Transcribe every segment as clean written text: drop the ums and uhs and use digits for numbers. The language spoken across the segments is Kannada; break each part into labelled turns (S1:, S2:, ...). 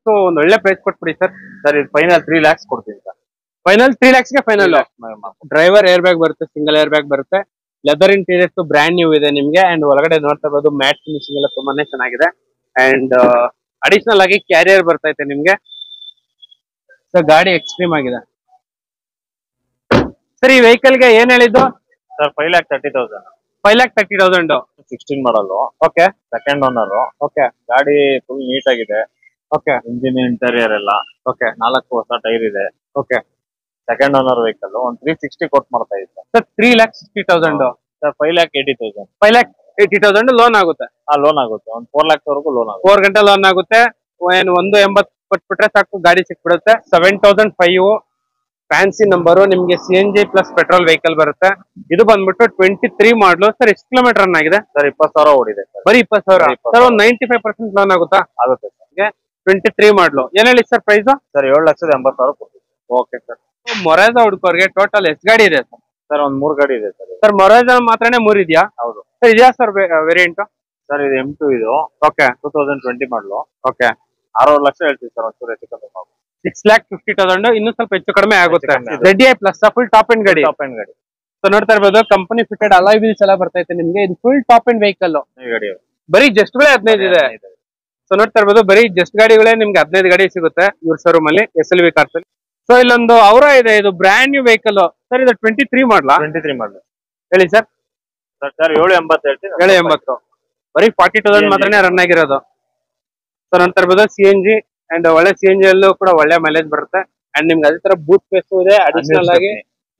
S1: ಸೊ ಒಂದ್ ಒಳ್ಳೆ ಪ್ರೈಸ್ ಕೊಟ್ಬಿಡಿ ಸರ್.
S2: ಸರ್ ಇದು ಫೈನಲ್ 3 lakhs ಕೊಡ್ತೀನಿ ಸರ್.
S1: ಫೈನಲ್ 3 lakhs ಗೆ ಫೈನಲ್. ಡ್ರೈವರ್ ಏರ್ ಬ್ಯಾಗ್ ಬರುತ್ತೆ, ಸಿಂಗಲ್ ಏರ್ ಬ್ಯಾಗ್ ಬರುತ್ತೆ, ಲೆದರ್ ಇಂಟೀರಿಯರ್ಸ್ ಬ್ರ್ಯಾಂಡ್ ನ್ಯೂ ಇದೆ ನಿಮ್ಗೆ. ಅಂಡ್ ಒಳಗಡೆ ನೋಡ್ತಾ ಇರ್ಬೋದು ಮ್ಯಾಟ್ ಫಿನಿಶಿಂಗ್ ಎಲ್ಲ ತುಂಬಾನೇ ಚೆನ್ನಾಗಿದೆ. ಅಂಡ್ ಅಡಿಷನಲ್ ಆಗಿ ಕ್ಯಾರಿಯರ್ ಬರ್ತೈತೆ ನಿಮ್ಗೆ. ಸೊ ಗಾಡಿ ಎಕ್ಸ್ಟ್ರೀಮ್ ಆಗಿದೆ ಸರ್. ಈ ವೆಹಿಕಲ್ ಗೆ ಏನ್ ಹೇಳಿದ್ದು
S2: ಸರ್? 5,30,000.
S1: 5,30,000.
S2: 16 ಮಾಡಲ್.
S1: ಓಕೆ.
S2: Second owner.
S1: ಓಕೆ.
S2: ಗಾಡಿ ಫುಲ್ ನೀಟ್ ಆಗಿದೆ.
S1: ಓಕೆ.
S2: ಇಂಜಿನ್ ಇಂಟೀರಿಯರ್ ಎಲ್ಲ
S1: ಓಕೆ.
S2: 4 ಹೊಸ ಟೈರ್ ಇದೆ.
S1: ಓಕೆ.
S2: Second owner vehicle. ಒಂದು 360 ಕೊಟ್ ಮಾಡ್ತಾ ಇತ್ತು
S1: ಸರ್. 3,60,000.
S2: ಸರ್ 5,80,000.
S1: 5,80,000 ಲೋನ್ ಆಗುತ್ತೆ.
S2: ಲೋನ್ ಆಗುತ್ತೆ. ಒಂದು 4 lakhs ವರೆಗೂ ಲೋನ್ ಆಗುತ್ತೆ.
S1: 4 ಗಂಟೆ ಲೋನ್ ಆಗುತ್ತೆ. ಏನು 180 ಕೊಟ್ಬಿಟ್ರೆ ಸಾಕು, ಗಾಡಿ ಸಿಕ್ಬಿಡುತ್ತೆ. 7,005 ಫ್ಯಾನ್ಸಿ ನಂಬರು. ನಿಮ್ಗೆ CNG ಪ್ಲಸ್ ಪೆಟ್ರೋಲ್ ವೆಹಿಕಲ್ ಬರುತ್ತೆ. ಇದು ಬಂದ್ಬಿಟ್ಟು 23 ಮಾಡಲು. ಸರ್ ಎಷ್ಟು ಕಿಲೋಮೀಟರ್ ರನ್ ಆಗಿದೆ?
S2: ಸರ್ 20,000 ಓಡಿದೆ ಸರ್.
S1: ಬರೀ 20,000. ಸರ್ ಒಂದು 95% ಲೋನ್ ಆಗುತ್ತಾ?
S2: ಆಗುತ್ತೆ ಸರ್.
S1: 23 ಮಾಡಲು ಏನ್ ಹೇಳಿ ಸರ್ ಪ್ರೈಸ್?
S2: ಸರ್ 7,80,000 ಕೊಡ್ತೀವಿ.
S1: Okay sir. ಮೊರಾಜಾ ಹುಡುಕೋರ್ಗೆ ಟೋಟಲ್ ಎಷ್ಟು ಗಾಡಿ ಇದೆ ಸರ್?
S2: ಸರ್ ಒಂದು 3 ಗಾಡಿ ಇದೆ ಸರ್.
S1: ಸರ್ ಮೊರಾಜಾ ಮಾತ್ರನೇ 3 ಇದೆಯಾ?
S2: ಹೌದು
S1: ಸರ್. ಇದೆಯಾ ಸರ್ ವೇರಿಯಂಟ್?
S2: ಸರ್ ಇದು M2 ಇದು.
S1: ಓಕೆ.
S2: 2020 ಮಾಡಲು.
S1: ಓಕೆ.
S2: 6 ಲಕ್ಷ ಹೇಳ್ತೀವಿ ಸರ್. ಒಂಚೂರು ಹೆಚ್ಚು ಕಮ್ಮಿ ಮಾಡಿ
S1: 6,50,000. ಇನ್ನೂ ಸ್ವಲ್ಪ ಹೆಚ್ಚು ಕಡಿಮೆ ಆಗುತ್ತೆ. ZDI plus full top end ಗಾಡಿ.
S2: ಟಾಪ್ ಎಂಡ್ ಗಾಡಿ.
S1: ಸೊ ನೋಡ್ತಾ ಇರ್ಬೋದು ಕಂಪನಿ ಫಿಟೆಡ್ ಅಲಾಯ್ ವೀಲ್ಸ್ ಎಲ್ಲ ಬರ್ತೈತೆ ನಿಮ್ಗೆ. ಇದು ಫುಲ್ ಟಾಪ್ ಎಂಡ್ ವೆಹಿಕಲ್.
S2: ಗಾಡಿ
S1: ಬರೀ ಜಸ್ಟ್ ಗಳೇ 15 ಇದೆ. ಸೊ ನೋಡ್ತಾ ಇರ್ಬೋದು ಬರೀ ಜಸ್ಟ್ ಗಾಡಿಗಳೇ ನಿಮ್ಗೆ 15 ಗಾಡಿ ಸಿಗುತ್ತೆ ಇವ್ರ ಶೋರೂಮ್ ಅಲ್ಲಿ, SLV ಕಾರ್ಸ್ ಅಲ್ಲಿ. ಸೊ ಇಲ್ಲೊಂದು ಅವರ ಇದೆ, ಇದು ಬ್ರ್ಯಾಂಡ್ ನ್ಯೂ ವೆಹಿಕಲ್ ಸರ್. ಇದು 23 ಮಾಡಲಾ?
S2: 23 ಮಾಡಲು.
S1: ಹೇಳಿ ಸರ್.
S2: ಸರ್ 7,80 ಹೇಳ್ತೀನಿ.
S1: 7,80. ಬರೀ 40,000 ಮಾತ್ರನೇ ರನ್ ಆಗಿರೋದು. ಸೊ ನೋಡ್ತಾ ಇರ್ಬೋದು CNG ಅಂಡ್ ಒಳ್ಳೆ CNG ಅಲ್ಲೂ ಕೂಡ ಒಳ್ಳೆ ಮೈಲೇಜ್ ಬರುತ್ತೆ. ಅಂಡ್ ನಿಮ್ಗೆ ಅದೇ ತರ ಬೂಟ್ ಸ್ಪೇಸ್ ಇದೆ. ಅಡಿಷನಲ್ ಆಗಿ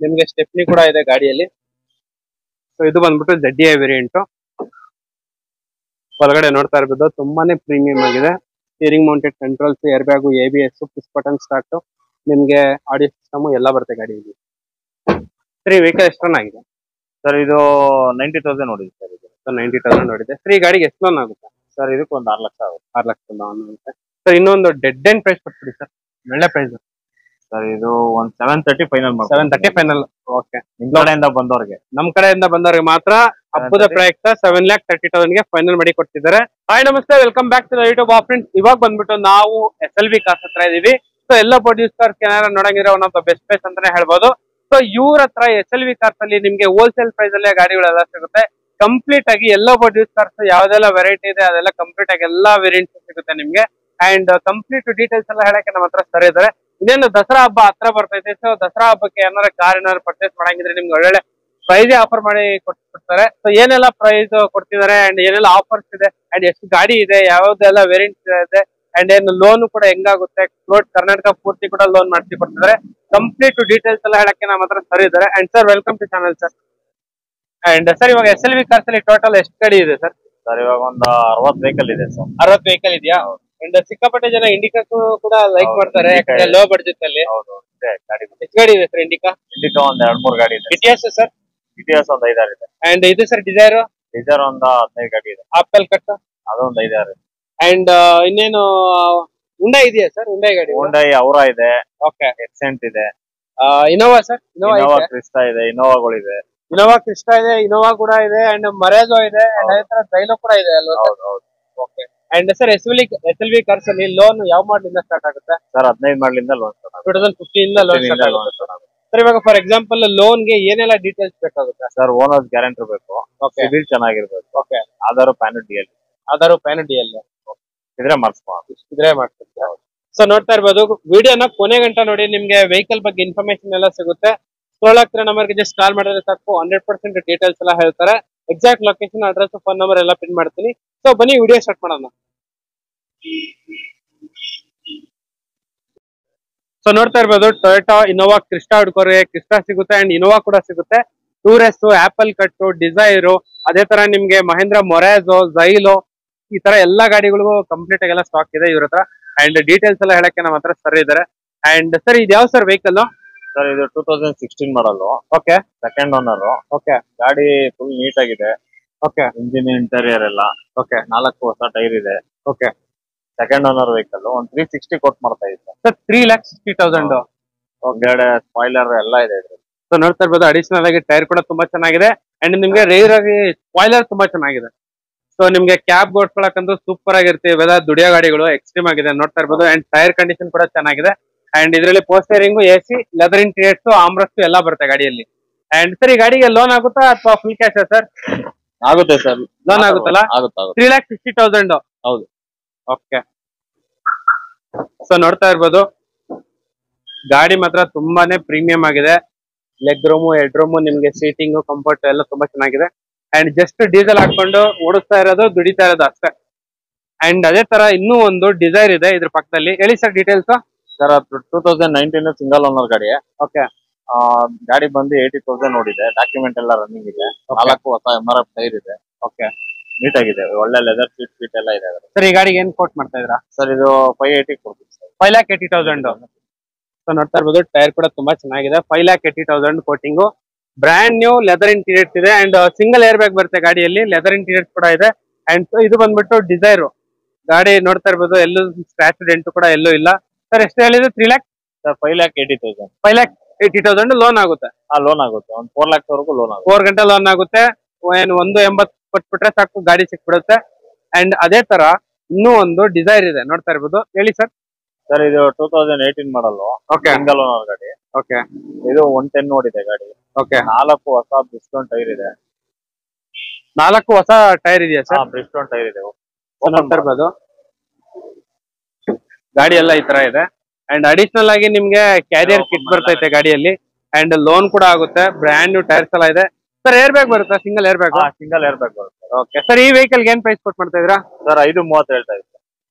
S1: ನಿಮ್ಗೆ ಸ್ಟೆಪ್ನಿ ಕೂಡ ಇದೆ ಗಾಡಿಯಲ್ಲಿ. ಸೊ ಇದು ಬಂದ್ಬಿಟ್ಟು ZDI ವೇರಿಯಂಟ್. ಒಳಗಡೆ ನೋಡ್ತಾ ಇರ್ಬೋದು ತುಂಬಾನೇ ಪ್ರೀಮಿಯಂ ಆಗಿದೆ. Steering mounted controls, air bag, ABS, push button start, ನಿಮ್ಗೆ ಆಡಿಯೋ ಸಿಸ್ಟಮ್ ಎಲ್ಲ ಬರುತ್ತೆ ಗಾಡಿಯಲ್ಲಿ. ಸರಿ ವೆಹಿಕಲ್ ಎಷ್ಟು ರನ್ ಆಗಿದೆ
S2: ಸರ್? ಇದು 90,000 ನೋಡಿದೆ ಸರ್. ಇದು
S1: 90,000 ನೋಡಿದೆ ಸರ್. ಈ ಗಾಡಿಗೆ ಎಷ್ಟು ಲೋನ್ ಆಗುತ್ತೆ
S2: ಸರ್? ಇದಕ್ಕೆ ಒಂದು 6 ಲಕ್ಷ ಆಗುತ್ತೆ.
S1: 6 ಲಕ್ಷ ಲೋನ್ ಆಗುತ್ತೆ ಸರ್. ಇನ್ನೊಂದು ಡೆಡ್ ಎಂಡ್ ಪ್ರೈಸ್ ಕೊಟ್ಬಿಡಿ ಸರ್, ಒಳ್ಳೆ ಪ್ರೈಸ್
S2: ಸರ್. ಇದು ಒಂದು 730 ಫೈನಲ್ ಮಾಡಿ.
S1: 730 ಫೈನಲ್. ಓಕೆ.
S2: ನಿಮ್ ಕಡೆಯಿಂದ ಬಂದವ್ರಿಗೆ,
S1: ನಮ್ ಕಡೆಯಿಂದ ಬಂದವ್ರಿಗೆ ಮಾತ್ರ ಹಬ್ಬದ ಪ್ರಯುಕ್ತ 7,30,000 ಗೆ ಫೈನಲ್ ಮಾಡಿ ಕೊಡ್ತಿದ್ದಾರೆ. ಹಾಯ್ ನಮಸ್ತೆ, welcome back to the YouTube friends. ಇವಾಗ ಬಂದ್ಬಿಟ್ಟು ನಾವು SLV ಕಾರ್ಸ್ ಹತ್ರ ಇದೀವಿ. ಸೊ ಎಲ್ಲ ಪ್ರೊಡ್ಯೂಸ್ ಕಾರ್ಸ್ ಏನಾರ ನೋಡಂಗಿರೋ one of the best price ಅಂತಾನೆ ಹೇಳ್ಬೋದು. ಸೊ ಇವ್ರ ಹತ್ರ SLV ಕಾರ್ಸ್ ಅಲ್ಲಿ ನಿಮ್ಗೆ ಹೋಲ್ಸೇಲ್ ಪ್ರೈಸ್ ಅಲ್ಲೇ ಗಾಡಿಗಳೆಲ್ಲ ಸಿಗುತ್ತೆ. ಕಂಪ್ಲೀಟ್ ಆಗಿ ಎಲ್ಲ ಪ್ರೊಡ್ಯೂಸ್ ಕಾರ್ಸ್ ಯಾವ್ದೆಲ್ಲ ವೆರೈಟಿ ಇದೆ ಅದೆಲ್ಲ ಕಂಪ್ಲೀಟ್ ಆಗಿ ಎಲ್ಲಾ ವೇರಿಯಂಟ್ಸ್ ಸಿಗುತ್ತೆ ನಿಮ್ಗೆ. ಅಂಡ್ ಕಂಪ್ಲೀಟ್ ಡೀಟೇಲ್ಸ್ ಎಲ್ಲ ಹೇಳಕ್ಕೆ ನಮ್ಮ ಹತ್ರ ಸರಿ ಇದಾರೆ. ಇನ್ನೇನು ದಸರಾ ಹಬ್ಬ ಹತ್ರ ಬರ್ತೈತೆ. ಸೊ ದಸರಾ ಹಬ್ಬಕ್ಕೆ ಏನಾರ ಕಾರ್ ಏನಾದ್ರು ಪರ್ಚೇಸ್ ಮಾಡಂಗಿದ್ರೆ ನಿಮ್ಗೆ ಒಳ್ಳೆ ಪ್ರೈಸ್ ಆಫರ್ ಮಾಡಿ ಕೊಡ್ತಾರೆ. ಸೊ ಏನೆಲ್ಲ ಪ್ರೈಸ್ ಕೊಡ್ತಿದ್ದಾರೆ ಅಂಡ್ ಏನೆಲ್ಲ ಆಫರ್ಸ್ ಇದೆ ಅಂಡ್ ಎಷ್ಟು ಗಾಡಿ ಇದೆ, ಯಾವ್ದೆಲ್ಲ ವೇರಿಯಂಟ್ಸ್ ಇದೆ ಅಂಡ್ ಏನು ಲೋನ್ ಕೂಡ ಹೆಂಗಾಗುತ್ತೆ, ಕರ್ನಾಟಕ ಪೂರ್ತಿ ಕೂಡ ಲೋನ್ ಮಾಡಿಸಿ ಕೊಡ್ತಿದ್ದಾರೆ. ಕಂಪ್ಲೀಟ್ ಡೀಟೇಲ್ಸ್ ಎಲ್ಲ ಹೇಳಕ್ಕೆ ನಮ್ಮ ಹತ್ರ ಸರಿ ಇದ್ದಾರೆ. And sir welcome to channel sir. And sir ಇವಾಗ SLV ಕಾರ್ಸ್ ಅಲ್ಲಿ ಟೋಟಲ್ ಎಷ್ಟು ಗಾಡಿ ಇದೆ ಸರ್?
S2: ಸರ್ ಇವಾಗ ಒಂದು 60 ವೆಹಿಕಲ್ ಇದೆ ಸರ್.
S1: 60 ವೆಹಿಕಲ್ ಇದೆಯಾ? ಅಂಡ್ ಸಿಕ್ಕಾಪಟ್ಟೆ ಜನ ಇಂಡಿಕಾ ಕೂಡ ಲೈಕ್ ಮಾಡ್ತಾರೆ ಯಾಕಂದ್ರೆ ಲೋ ಬಡ್ಜೆಟ್ ಅಲ್ಲಿ.
S2: ಹೌದು.
S1: ಎಷ್ಟು ಗಾಡಿ ಇದೆ ಸರ್ ಇಂಡಿಕಾ?
S2: ಇಂಡಿಕಾ ಒಂದು 2-3 ಗಾಡಿ ಇದೆ.
S1: GTS sir?
S2: GTS ಒಂದು 5-6 ಇದೆ.
S1: ಅಂಡ್ ಇದು ಸರ್ ಡಿಸೈರ್
S2: ಒಂದು 15 ಗಾಡಿ ಇದೆ.
S1: ಆಪಲ್ ಕಟ್
S2: ಅದೊಂದು 5-6 ಇದೆ.
S1: ಅಂಡ್ ಇನ್ನೇನು ಹುಂಡೈ ಇದೆಯಾ ಸರ್? ಹುಂಡೈ ಗಾಡಿ,
S2: ಹುಂಡೈ ಅವರಾ ಇದೆ.
S1: ಓಕೆ.
S2: ಎಕ್ಸೆಂಟ್ ಇದೆ.
S1: Innova sir?
S2: ಇನೋವಾ ಕ್ರಿಸ್ಟಾ ಇದೆ. ಇನೋವಾಗಳಿದೆ.
S1: ಇನೋವಾ ಕ್ರಿಸ್ಟಾ ಇದೆ, ಇನೋವಾ ಕೂಡ ಇದೆ ಅಂಡ್ ಮರೇಜೋ ಇದೆ ಅಂಡ್ ಅದೇ ತರ ಜೈಲೋ ಕೂಡ ಇದೆ ಅಲ್ವಾ?
S2: ಹೌದು ಹೌದು.
S1: Okay. And sir SLV cars ಅಲ್ಲಿ ಲೋನ್ ಯಾವ ಮಾಡಲಿಂದ ಸ್ಟಾರ್ಟ್ ಆಗುತ್ತೆ
S2: ಸರ್? 15 ಮಾಡಲಿಂದ ಲೋನ್ ಸ್ಟಾರ್ಟ್ ಆಗುತ್ತೆ.
S1: 2015 ಇಂದ ಲೋನ್ ಸ್ಟಾರ್ಟ್ ಆಗುತ್ತೆ ಸರ್. ಇವಾಗ ಫಾರ್ ಎಕ್ಸಾಂಪಲ್ ಲೋನ್ ಗೆ ಏನೆಲ್ಲ ಡೀಟೇಲ್ಸ್ ಬೇಕಾಗುತ್ತೆ
S2: ಸರ್? ಓನರ್ಸ್ ಗ್ಯಾರಂಟಿ ಬೇಕು. ಸಿಬಿಲ್ ಚೆನ್ನಾಗಿರ್ಬೇಕು.
S1: Okay.
S2: Aadhaar PAN DL.
S1: Aadhaar PAN DL
S2: ಇದ್ರೆ ಮಾಡಿಸ್ಬೋದು.
S1: ಸೊ ನೋಡ್ತಾ ಇರ್ಬೋದು ವಿಡಿಯೋನ ಕೊನೆ ಗಂಟ ನೋಡಿ, ನಿಮ್ಗೆ ವೆಹಿಕಲ್ ಬಗ್ಗೆ ಇನ್ಫಾರ್ಮೇಶನ್ ಎಲ್ಲ ಸಿಗುತ್ತೆ. ಸ್ಕ್ರೋಲ್ ಆಗ್ತಿರೋ ನಂಬರ್ಗೆ ಜಸ್ಟ್ ಕಾಲ್ ಮಾಡಿದ್ರೆ ಸಾಕು, 100% ಡೀಟೇಲ್ಸ್ ಎಲ್ಲ ಹೇಳ್ತಾರೆ. Exact location, address, phone number ಎಲ್ಲ ಪಿನ್ ಮಾಡ್ತೀನಿ. ಸೊ ಬನ್ನಿ ವಿಡಿಯೋ ಸ್ಟಾರ್ಟ್ ಮಾಡೋಣ. ಸೊ ನೋಡ್ತಾ ಇರ್ಬೋದು ಟೊಯೋಟಾ ಇನೋವಾ ಕ್ರಿಸ್ಟಾ ಹುಡ್ಕೋರೆ ಕ್ರಿಸ್ಟಾ ಸಿಗುತ್ತೆ ಅಂಡ್ ಇನೋವಾ ಕೂಡ ಸಿಗುತ್ತೆ. ಟೂರೆಸ್, ಆಪಲ್ ಕಟ್, ಡಿಸೈರ್, ಅದೇ ತರ ನಿಮ್ಗೆ ಮಹೇಂದ್ರ ಮೊರಾಜೋ, ಜೈಲೋ, ಈ ತರ ಎಲ್ಲಾ ಗಾಡಿಗಳಿಗೂ ಕಂಪ್ಲೀಟ್ ಆಗಿ ಎಲ್ಲ ಸ್ಟಾಕ್ ಇದೆ ಇವ್ರ ಹತ್ರ. ಅಂಡ್ ಡೀಟೇಲ್ಸ್ ಎಲ್ಲ ಹೇಳಕ್ಕೆ ನಮ್ಮ ಹತ್ರ ಸರಿ ಇದಾರೆ. ಅಂಡ್ ಸರ್ ಇದು ಯಾವ ಸರ್ ವೆಹಿಕಲ್?
S2: ಸರ್ ಇದು 2016 ಮಾಡಲ್.
S1: ಓಕೆ.
S2: Second owner.
S1: ಓಕೆ.
S2: ಗಾಡಿ ಫುಲ್ ನೀಟ್ ಆಗಿದೆ.
S1: ಓಕೆ.
S2: ಇಂಜಿನ್ ಇಂಟೀರಿಯರ್ ಎಲ್ಲ.
S1: ಓಕೆ.
S2: 4 ಹೊಸ ಟೈರ್ ಇದೆ.
S1: ಓಕೆ.
S2: Second owner vehicle. ಒಂದು 360 ಕೊಟ್ ಮಾಡ್ತಾ ಇತ್ತು
S1: ಸರ್. 3,60,000.
S2: ಒಳಗಡೆ ಸ್ಪಾಯ್ಲರ್ ಎಲ್ಲ ಇದೆ.
S1: ಸೊ ನೋಡ್ತಾ ಇರ್ಬೋದು ಅಡಿಷನಲ್ ಆಗಿ ಟೈರ್ ಕೂಡ ತುಂಬಾ ಚೆನ್ನಾಗಿದೆ ಅಂಡ್ ನಿಮ್ಗೆ ರೇರ್ ಆಗಿ ಸ್ಪಾಯ್ಲರ್ ತುಂಬಾ ಚೆನ್ನಾಗಿದೆ. ಸೊ ನಿಮ್ಗೆ ಕ್ಯಾಬ್ ಓಡಿಸ್ಕೊಳಕಂತೂ ಸೂಪರ್ ಆಗಿರುತ್ತೆ ಇವೆಲ್ಲ ದುಡಿಯೋ ಗಾಡಿಗಳು ಎಕ್ಸ್ಟ್ರೀಮ್ ಆಗಿದೆ ನೋಡ್ತಾ ಇರ್ಬೋದು ಅಂಡ್ ಟೈರ್ ಕಂಡೀಷನ್ ಕೂಡ ಚೆನ್ನಾಗಿದೆ ಅಂಡ್ ಇದರಲ್ಲಿ ಪೋಸ್ಟರಿಂಗು AC ಲೆದರ್ ಇಂಟೀರಿಯರ್ಸ್ ಆಮ್ರಸ್ಟ್ ಎಲ್ಲ ಬರುತ್ತೆ ಗಾಡಿಯಲ್ಲಿ ಅಂಡ್ ಸರ್ ಈ ಗಾಡಿಗೆ ಲೋನ್ ಆಗುತ್ತಾ ಅಥವಾ ಫುಲ್ ಕ್ಯಾಶ್ ಸರ್
S2: ಆಗುತ್ತೆ ಸರ್.
S1: ಲೋನ್ ಆಗುತ್ತಲ್ಲ
S2: ಆಗುತ್ತೆ
S1: 3,60,000
S2: ಹೌದು.
S1: ಓಕೆ ಸೊ ನೋಡ್ತಾ ಇರ್ಬೋದು ಗಾಡಿ ಮಾತ್ರ ತುಂಬಾನೇ ಪ್ರೀಮಿಯಂ ಆಗಿದೆ ಲೆಗ್ ರೂಮು ಹೆಡ್ ರೂಮು ನಿಮ್ಗೆ ಸೀಟಿಂಗ್ ಕಂಫರ್ಟ್ ಎಲ್ಲ ತುಂಬಾ ಚೆನ್ನಾಗಿದೆ ಅಂಡ್ ಜಸ್ಟ್ ಡೀಸೆಲ್ ಹಾಕೊಂಡು ಓಡಿಸ್ತಾ ಇರೋದು ದುಡಿತಾ ಇರೋದು ಅಷ್ಟೇ ಅಂಡ್ ಅದೇ ತರ ಇನ್ನೂ ಒಂದು ಡಿಸೈರ್ ಇದೆ ಇದ್ರ ಪಕ್ಕದಲ್ಲಿ ಹೇಳಿ sir details
S2: sir 2019 single owner ಗಾಡಿ.
S1: ಓಕೆ
S2: ಗಾಡಿ ಬಂದು 80,000 ನೋಡಿದೆ. ಡಾಕ್ಯುಮೆಂಟ್ ಎಲ್ಲ ರನ್ನಿಂಗ್ ಇದೆ. 4 ಹೊಸ MRF ಟೈರ್ ಇದೆ.
S1: ಓಕೆ
S2: ನೀಟ್ ಆಗಿದೆ. ಒಳ್ಳೆ ಲೆದರ್ ಸೀಟ್ ಎಲ್ಲ ಇದೆ.
S1: ಸರ್ ಈ ಗಾಡಿಗೆ ಏನ್ ಕೋಟ್ ಮಾಡ್ತಾ ಇದ್ರಾ
S2: ಸರ್ ಇದು 580 ಕೊಡ್ತೀವಿ ಸರ್.
S1: 5,80,000 ಸೊ ನೋಡ್ತಾ ಇರ್ಬೋದು ಟೈರ್ ಕೂಡ ತುಂಬಾ ಚೆನ್ನಾಗಿದೆ 5,80,000 coating brand new leather interiors ಇದೆ ಅಂಡ್ ಸಿಂಗಲ್ ಏರ್ ಬ್ಯಾಗ್ ಬರುತ್ತೆ ಗಾಡಿಯಲ್ಲಿ ಲೆದರ್ ಇಂಟೀರಿಯರ್ಸ್ ಕೂಡ ಇದೆ ಅಂಡ್ ಇದು ಬಂದ್ಬಿಟ್ಟು ಡಿಸೈರ್ ಗಾಡಿ ನೋಡ್ತಾ ಇರ್ಬೋದು ಎಲ್ಲೂ ಸ್ಕ್ರಾಚ್ ಡೆಂಟ್ ಕೂಡ ಎಲ್ಲೂ ಇಲ್ಲ ಸರ್ ಎಷ್ಟು ಹೇಳಿದ್ರು 3 lakh
S2: ಸರ್ 5,80,000.
S1: 5,80,000 ಲೋನ್ ಆಗುತ್ತೆ
S2: ಲೋನ್ ಆಗುತ್ತೆ. ಒಂದು 4 lakhs ವರೆಗೂ ಲೋನ್ ಆಗುತ್ತೆ.
S1: 4 ಗಂಟೆ ಲೋನ್ ಆಗುತ್ತೆ ಏನು 180 ಕೊಟ್ಬಿಟ್ರೆ ಸಾಕು ಗಾಡಿ ಸಿಕ್ಬಿಡುತ್ತೆ ಅಂಡ್ ಅದೇ ತರ ಇನ್ನೂ ಒಂದು ಡಿಸೈರ್ ಇದೆ ನೋಡ್ತಾ ಇರ್ಬೋದು ಹೇಳಿ ಸರ್
S2: ಸರ್ ಇದು 2018 ಮಾಡಲ್
S1: ಓಕೆ
S2: ಸಿಂಗಲ್ ಓನರ್ ಗಾಡಿ.
S1: ಓಕೆ
S2: ಇದು 110 ನೋಡಿದೆ ಗಾಡಿ.
S1: ಓಕೆ
S2: 4 ಹೊಸ ಬ್ರಿಸ್ಟೋನ್ ಟೈರ್ ಇದೆ.
S1: 4 ಹೊಸ ಟೈರ್ ಇದೆಯಾ ಸರ್
S2: ಬ್ರಿಸ್ಟೋನ್ ಟೈರ್ ಇದೆ.
S1: ನೋಡ್ತಾ ಇರ್ಬೋದು ಗಾಡಿ ಎಲ್ಲ ಈ ತರ ಇದೆ ಅಂಡ್ ಅಡಿಷನಲ್ ಆಗಿ ನಿಮ್ಗೆ ಕ್ಯಾರಿಯರ್ ಕಿಟ್ ಬರ್ತೈತೆ ಗಾಡಿಯಲ್ಲಿ ಅಂಡ್ ಲೋನ್ ಕೂಡ ಆಗುತ್ತೆ ಬ್ರ್ಯಾಂಡ್ ನ್ಯೂ ಟೈರ್ಸ್ ಎಲ್ಲ ಇದೆ ಸರ್ ಏರ್ ಬ್ಯಾಗ್ ಬರುತ್ತಾ single air bag
S2: single air bag ಬರುತ್ತೆ.
S1: ಓಕೆ ಸರ್ ಈ ವೆಹಿಕಲ್ ಏನ್ ಪ್ರೈಸ್ ಕೊಟ್ ಮಾಡ್ತಾ ಇದ್ರಾ
S2: ಸರ್ 530 ಹೇಳ್ತಾ ಇದ್ದಾರೆ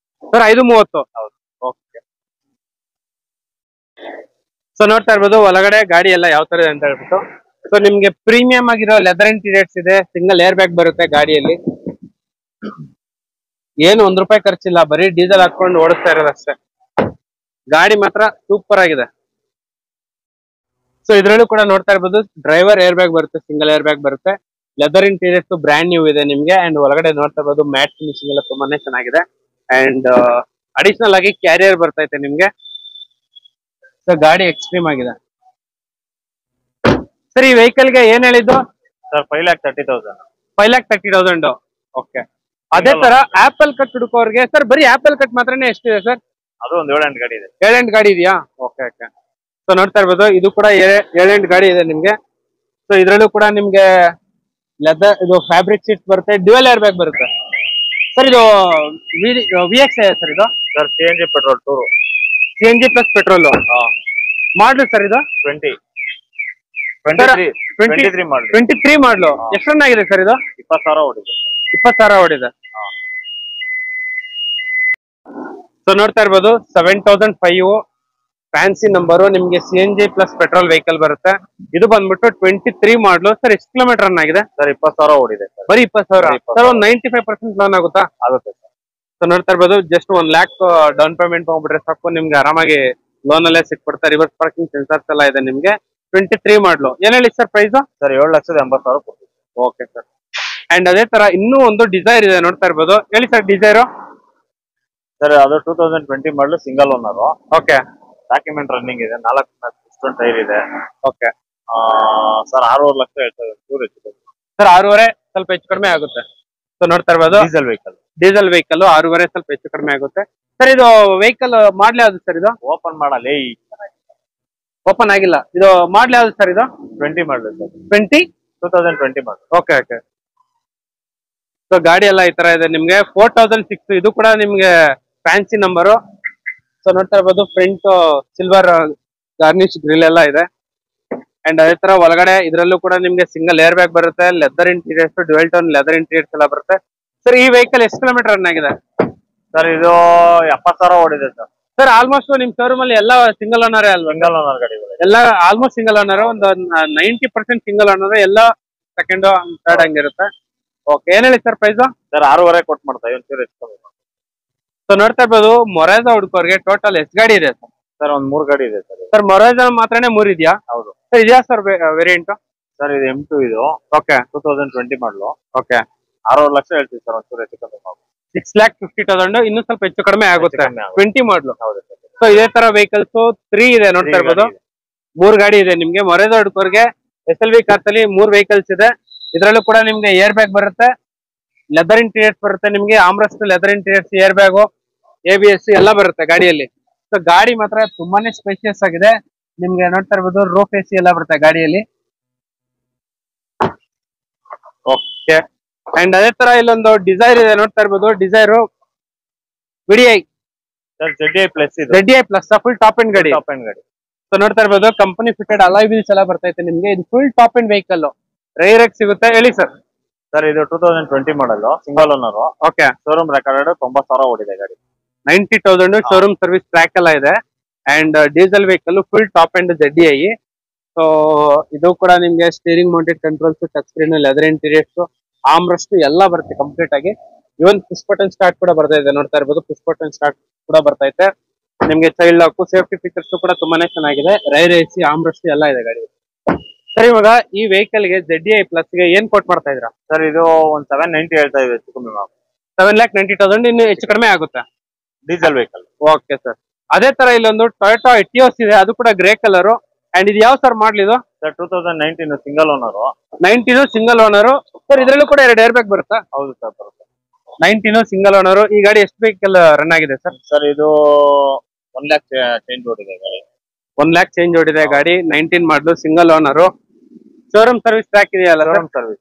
S1: ಸರ್ 530
S2: ಹೌದು.
S1: ಓಕೆ ಸೊ ನೋಡ್ತಾ ಇರ್ಬೋದು ಒಳಗಡೆ ಗಾಡಿ ಎಲ್ಲ ಯಾವ ತರ ಇದೆ ಅಂತ ಹೇಳ್ಬಿಟ್ಟು ಸೊ ನಿಮ್ಗೆ ಪ್ರೀಮಿಯಂ ಆಗಿರೋ ಲೆದರ್ ಇಂಟೀರಿಯರ್ಸ್ ಇದೆ ಸಿಂಗಲ್ ಏರ್ ಬ್ಯಾಗ್ ಬರುತ್ತೆ ಗಾಡಿಯಲ್ಲಿ ಏನು ₹1 ಖರ್ಚಿಲ್ಲ ಬರೀ ಡೀಸೆಲ್ ಹಾಕೊಂಡು ಓಡಿಸ್ತಾ ಇರೋದಷ್ಟೇ ಗಾಡಿ ಮಾತ್ರ ಸೂಪರ್ ಆಗಿದೆ ಸೊ ಇದ್ರಲ್ಲೂ ಕೂಡ ನೋಡ್ತಾ ಇರ್ಬೋದು ಡ್ರೈವರ್ ಏರ್ ಬ್ಯಾಗ್ ಬರುತ್ತೆ ಸಿಂಗಲ್ ಏರ್ ಬ್ಯಾಗ್ ಬರುತ್ತೆ ಲೆದರ್ ಇಂಟೀರಿಯರ್ಸ್ ಬ್ರ್ಯಾಂಡ್ ನ್ಯೂ ಇದೆ ನಿಮ್ಗೆ ಅಂಡ್ ಒಳಗಡೆ ನೋಡ್ತಾ ಇರ್ಬೋದು ಮ್ಯಾಟ್ ಫಿನಿಶಿಂಗ್ ಎಲ್ಲ ತುಂಬಾನೇ ಚೆನ್ನಾಗಿದೆ ಅಂಡ್ ಅಡಿಷನಲ್ ಆಗಿ ಕ್ಯಾರಿಯರ್ ಬರ್ತೈತೆ ನಿಮ್ಗೆ ಸೊ ಗಾಡಿ ಎಕ್ಸ್ಟ್ರೀಮ್ ಆಗಿದೆ ಸರ್ ಈ ವೆಹಿಕಲ್ ಗೆ ಏನ್ ಹೇಳಿದ್ದು
S2: ಸರ್ 5,30,000.
S1: 5,30,000 ಓಕೆ ಅದೇ ತರ ಆಪಲ್ ಕಟ್ ಹುಡುಕೋರ್ಗೆ ಸರ್ ಬರೀ ಆಪಲ್ ಕಟ್ ಮಾತ್ರನೇ ಎಷ್ಟಿದೆ ಸರ್
S2: ಅದು ಒಂದು 7-8 ಗಾಡಿ ಇದೆ.
S1: 7-8 ಗಾಡಿ ಇದೆಯಾ ಓಕೆ ಓಕೆ ಸೊ ನೋಡ್ತಾ ಇರ್ಬೋದು ಇದು ಕೂಡ 7-8 ಗಾಡಿ ಇದೆ ನಿಮ್ಗೆ ಸೊ ಇದ್ರಲ್ಲೂ ಕೂಡ ನಿಮ್ಗೆ ಲೆದರ್ ಇದು ಫ್ಯಾಬ್ರಿಕ್ ಸೀಟ್ಸ್ ಬರುತ್ತೆ ಡ್ಯುಯಲ್ ಏರ್ ಬ್ಯಾಗ್ ಬರುತ್ತೆ ಸರ್ ಇದು VX ಸರ್ ಇದು
S2: ಸರ್ CNG ಪೆಟ್ರೋಲ್ ಟೂರು
S1: CNG plus petrol model sir ಇದು
S2: 23 ಮಾಡಲು
S1: 23 ಮಾಡ್ಲು ಎಷ್ಟು ರನ್ ಆಗಿದೆ ಸರ್ ಇದು
S2: 20,000 ಓಡಿದೆ.
S1: 20,000 ಓಡಿದೆ ಸೊ ನೋಡ್ತಾ ಇರ್ಬೋದು 7,005 ಫ್ಯಾನ್ಸಿ ನಂಬರು ನಿಮ್ಗೆ CNG ಪ್ಲಸ್ ಪೆಟ್ರೋಲ್ ವೆಹಿಕಲ್ ಬರುತ್ತೆ ಇದು ಬಂದ್ಬಿಟ್ಟು 23 ಮಾಡ್ಲು ಸರ್ ಎಷ್ಟು ಕಿಲೋಮೀಟರ್ ರನ್ ಆಗಿದೆ
S2: ಸರ್ 20,000 ಓಡಿದೆ ಸರ್.
S1: ಬರೀ 20,000 ಸರ್ ಒಂದು 95% ಲೋನ್ ಆಗುತ್ತಾ
S2: ಆಗುತ್ತೆ ಸರ್.
S1: ಸೊ ನೋಡ್ತಾ ಇರ್ಬೋದು ಜಸ್ಟ್ 1 lakh ಡೌನ್ ಪೇಮೆಂಟ್ ಹೋಗ್ಬಿಟ್ರೆ ಸಾಕು ನಿಮ್ಗೆ ಆರಾಮಾಗಿ ಲೋನ್ ಅಲ್ಲೇ ಸಿಕ್ಬಿಡ್ತಾರೆ ರಿವರ್ಸ್ ಪಾರ್ಕಿಂಗ್ ಸೆನ್ಸರ್ಸ್ ಎಲ್ಲ ಇದೆ ನಿಮ್ಗೆ 23 ಮಾಡ್ಲು ಏನ್ ಹೇಳಿ ಸರ್ ಪ್ರೈಸ್
S2: ಸರ್ 7,80,000 ಕೊಡ್ತೀವಿ.
S1: ಓಕೆ ಸರ್ ಅಂಡ್ ಅದೇ ತರ ಇನ್ನೂ ಒಂದು ಡಿಸೈರ್ ಇದೆ ನೋಡ್ತಾ ಇರ್ಬೋದು ಹೇಳಿ ಸರ್ ಡಿಸೈರು
S2: ಸರ್ ಅದು 2020 ಮಾಡಲು single owner.
S1: Okay
S2: document running ಇದೆ. 4 ಬ್ರಿಸ್ಟೋನ್ ಟೈರ್ ಇದೆ.
S1: ಓಕೆ
S2: ಸರ್ 6.5 ಲಕ್ಷ ಹೇಳ್ತಾರೆ.
S1: ಸರ್ 6.5 ಸ್ವಲ್ಪ ಹೆಚ್ಚು ಕಡಿಮೆ ಆಗುತ್ತೆ ಸೊ ನೋಡ್ತಾ ಇರ್ಬೋದು ಡೀಸೆಲ್ ವೆಹಿಕಲ್ 6.5 ಸ್ವಲ್ಪ ಹೆಚ್ಚು ಕಡಿಮೆ ಆಗುತ್ತೆ ಸರ್ ಇದು ವೆಹಿಕಲ್ ಮಾಡ್ಲಿ ಯಾವ್ದು ಸರ್ ಇದು
S2: ಓಪನ್ ಮಾಡಲ್ಲ
S1: ಓಪನ್ ಆಗಿಲ್ಲ ಇದು ಮಾಡ್ಲಿ ಯಾವ್ದು ಸರ್ ಇದು
S2: 20 ಮಾಡಲು ಸರ್ 2020 ಮಾಡಲು.
S1: ಓಕೆ ಓಕೆ ಸೊ ಗಾಡಿ ಎಲ್ಲ ಈ ತರ ಇದೆ ನಿಮ್ಗೆ 4,006 ಇದು ಕೂಡ ನಿಮ್ಗೆ ಫ್ಯಾನ್ಸಿ ನಂಬರು ಸೊ ನೋಡ್ತಾ ಇರ್ಬೋದು ಫ್ರಂಟ್ ಸಿಲ್ವರ್ ಗಾರ್ನಿಶ್ ಗ್ರಿಲ್ ಎಲ್ಲ ಇದೆ ಅಂಡ್ ಅದೇ ತರ ಒಳಗಡೆ ಇದ್ರಲ್ಲೂ ಕೂಡ ನಿಮ್ಗೆ ಸಿಂಗಲ್ ಏರ್ ಬ್ಯಾಗ್ ಬರುತ್ತೆ leather interiors dual tone leather interiors ಎಲ್ಲ ಬರುತ್ತೆ ಸರ್ ಈ ವೆಹಿಕಲ್ ಎಷ್ಟು ಕಿಲೋಮೀಟರ್ ರನ್ ಆಗಿದೆ
S2: ಸರ್ ಇದು 70,000 ಓಡಿದೆ ಸರ್.
S1: ಸರ್ ಆಲ್ಮೋಸ್ಟ್ ನಿಮ್ ಶೋರೂಮ್ ಅಲ್ಲಿ ಎಲ್ಲ ಸಿಂಗಲ್ ಓನರ್ ಅಲ್ವಾ
S2: ಸಿಂಗಲ್ ಓನರ್ ಗಾಡಿಗಳು
S1: ಎಲ್ಲ ಆಲ್ಮೋಸ್ಟ್ ಸಿಂಗಲ್ ಓನರ್ ಒಂದು 90% ಸಿಂಗಲ್ ಓನರ್ ಎಲ್ಲ ಸೆಕೆಂಡ್ ಥರ್ಡ್ ಹಂಗಿರುತ್ತೆ ಓಕೆ ಏನ್ ಹೇಳಿ ಸರ್ ಪ್ರೈಸ್
S2: ಸರ್ 6.5 ಕೊಟ್ಟು ಮಾಡ್ತಾ ಒಂಚೂರು ಹೆಚ್ಚು ಕಮ್ಮಿ.
S1: ಸೊ ನೋಡ್ತಾ ಇರ್ಬೋದು ಮೊರೇಜ ಹುಡುಕೋರ್ಗೆ ಟೋಟಲ್ ಎಷ್ಟು ಗಾಡಿ ಇದೆ ಸರ್
S2: ಸರ್ ಒಂದು 3 ಗಾಡಿ ಇದೆ ಸರ್.
S1: ಸರ್ ಮೊರೇಜ ಮಾತ್ರನೇ 3 ಇದೆಯಾ
S2: ಹೌದು
S1: ಸರ್ ಇದೆಯಾ ಸರ್ ವೇರಿಯಂಟ್
S2: ಸರ್ ಇದು M2 ಇದು
S1: ಓಕೆ
S2: 2020 ಮಾಡಲು
S1: ಓಕೆ
S2: 6 ಲಕ್ಷ ಹೇಳ್ತೀವಿ ಸರ್. ಒಂಚೂರು ಹೆಚ್ಚು ಕಮ್ಮಿ ಮಾಡಿ
S1: 6,50,000 ಇನ್ನೂ ಸ್ವಲ್ಪ ಹೆಚ್ಚು ಕಡಿಮೆ ಆಗುತ್ತೆ 20 ಮಾಡ್ಲು.
S2: ಹೌದು ಸರ್.
S1: ಸೊ ಇದೇ ತರ ವೆಹಿಕಲ್ಸ್ 3 ಇದೆ ನೋಡ್ತಾ ಇರ್ಬೋದು 3 ಗಾಡಿ ಇದೆ ನಿಮ್ಗೆ ಮೊರೇಜ ಹುಡುಕೋರ್ಗೆ SLV ಕಾರ್ಸ್ ಅಲ್ಲಿ 3 ವೆಹಿಕಲ್ಸ್ ಇದೆ ಇದ್ರಲ್ಲೂ ಕೂಡ ನಿಮ್ಗೆ ಏರ್ ಬ್ಯಾಗ್ ಬರುತ್ತೆ ಲೆದರ್ ಇಂಟೀರಿಯರ್ಸ್ ಬರುತ್ತೆ ನಿಮ್ಗೆ, armrest leather interiors, air bag, ABS ಎಲ್ಲ ಬರುತ್ತೆ ಗಾಡಿಯಲ್ಲಿ. ಸೊ ಗಾಡಿ ಮಾತ್ರ ತುಂಬಾನೇ ಸ್ಪೇಷಿಯಸ್ ಆಗಿದೆ. ನಿಮ್ಗೆ ನೋಡ್ತಾ ಇರ್ಬೋದು ರೂಫ್ AC ಎಲ್ಲ ಬರುತ್ತೆ ಗಾಡಿಯಲ್ಲಿ. ಓಕೆ, ಅಂಡ್ ಅದೇ ತರ ಇಲ್ಲೊಂದು ಡಿಸೈರ್ ಇದೆ, ನೋಡ್ತಾ ಇರ್ಬೋದು Dzire VDI ZDI plus full top and ಗಾಡಿ. ಸೊ ನೋಡ್ತಾ ಇರ್ಬೋದು ಕಂಪನಿ ಫಿಟೆಡ್ ಅಲಾಯ್ ವೀಲ್ಸ್ ಎಲ್ಲ ಬರ್ತೈತೆ ನಿಮ್ಗೆ. ಇದು full top end vehicle, rare ಆಗಿ ಸಿಗುತ್ತೆ. ಹೇಳಿ ಸರ್.
S2: ಸರ್ ಇದು 2020 model, single owner.
S1: Okay,
S2: showroom record 90,000 ಓಡಿದೆ ಗಾಡಿ.
S1: 90,000 ಶೋರೂಮ್ ಸರ್ವಿಸ್ ಟ್ರ್ಯಾಕ್ ಎಲ್ಲ ಇದೆ. And diesel vehicle full top end ZDI. So ಇದು ಕೂಡ ನಿಮ್ಗೆ steering mounted controls, touch screen, leather interiors, armrest ಎಲ್ಲ ಬರುತ್ತೆ ಕಂಪ್ಲೀಟ್ ಆಗಿ. ಇವನ್ ಪುಷ್ ಬಟನ್ ಸ್ಟಾರ್ಟ್ ಕೂಡ ಬರ್ತಾ ಇದೆ, ನೋಡ್ತಾ ಇರ್ಬೋದು ಪುಷ್ ಬಟನ್ ಸ್ಟಾರ್ಟ್ ಕೂಡ ಬರ್ತೈತೆ ನಿಮ್ಗೆ. ಚೈಲ್ಡ್ ಲಾಕ್, ಸೇಫ್ಟಿ ಫೀಚರ್ಸ್ ಕೂಡ ತುಂಬಾನೇ ಚೆನ್ನಾಗಿದೆ. ರೈರ್ AC, ಆಮ್ರೆಸ್ಟ್ ಎಲ್ಲ ಇದೆ ಗಾಡಿ. ಸರ್ ಇವಾಗ ಈ ವೆಹಿಕಲ್ ಗೆ ZDI ಪ್ಲಸ್ ಗೆ ಏನ್ ಕೋಟ್ ಮಾಡ್ತಾ ಇದ್ರ?
S2: ಸರ್ ಇದು ಒಂದು 790 ಹೇಳ್ತಾ ಇದೆ,
S1: 7,90,000 ಇನ್ನು ಹೆಚ್ಚು ಕಡಿಮೆ ಆಗುತ್ತೆ.
S2: Diesel vehicle.
S1: Okay sir. ಅದೇ ತರ ಇಲ್ಲೊಂದು ಟೊಯೋಟಾ ಎಟಿಯೋಸ್ ಇದೆ, ಅದು ಕೂಡ ಗ್ರೇ ಕಲರ್. ಅಂಡ್ ಇದು ಯಾವ ಸರ್ ಮಾಡ್ಲಿದು?
S2: Sir 2019 single owner.
S1: 19 single owner. Sir ಇದ್ರಲ್ಲೂ ಕೂಡ 2 ಏರ್ ಬ್ಯಾಗ್ ಬರುತ್ತಾ?
S2: ಹೌದು ಸರ್, ಬರುತ್ತೆ.
S1: 19 ಸಿಂಗಲ್ ಓನರ್. ಈ ಗಾಡಿ ಎಷ್ಟು ವೆಹಿಕಲ್ ರನ್ ಆಗಿದೆ ಸರ್?
S2: ಸರ್ ಇದು 1 lakh ಚೇಂಜ್ ಓಡಿದೆ ಗಾಡಿ.
S1: 1 lakh ಚೇಂಜ್ ಓಡಿದೆ ಗಾಡಿ. 19 model, single owner. Showroom service track ಇದೆಯಲ್ಲ?
S2: Showroom service.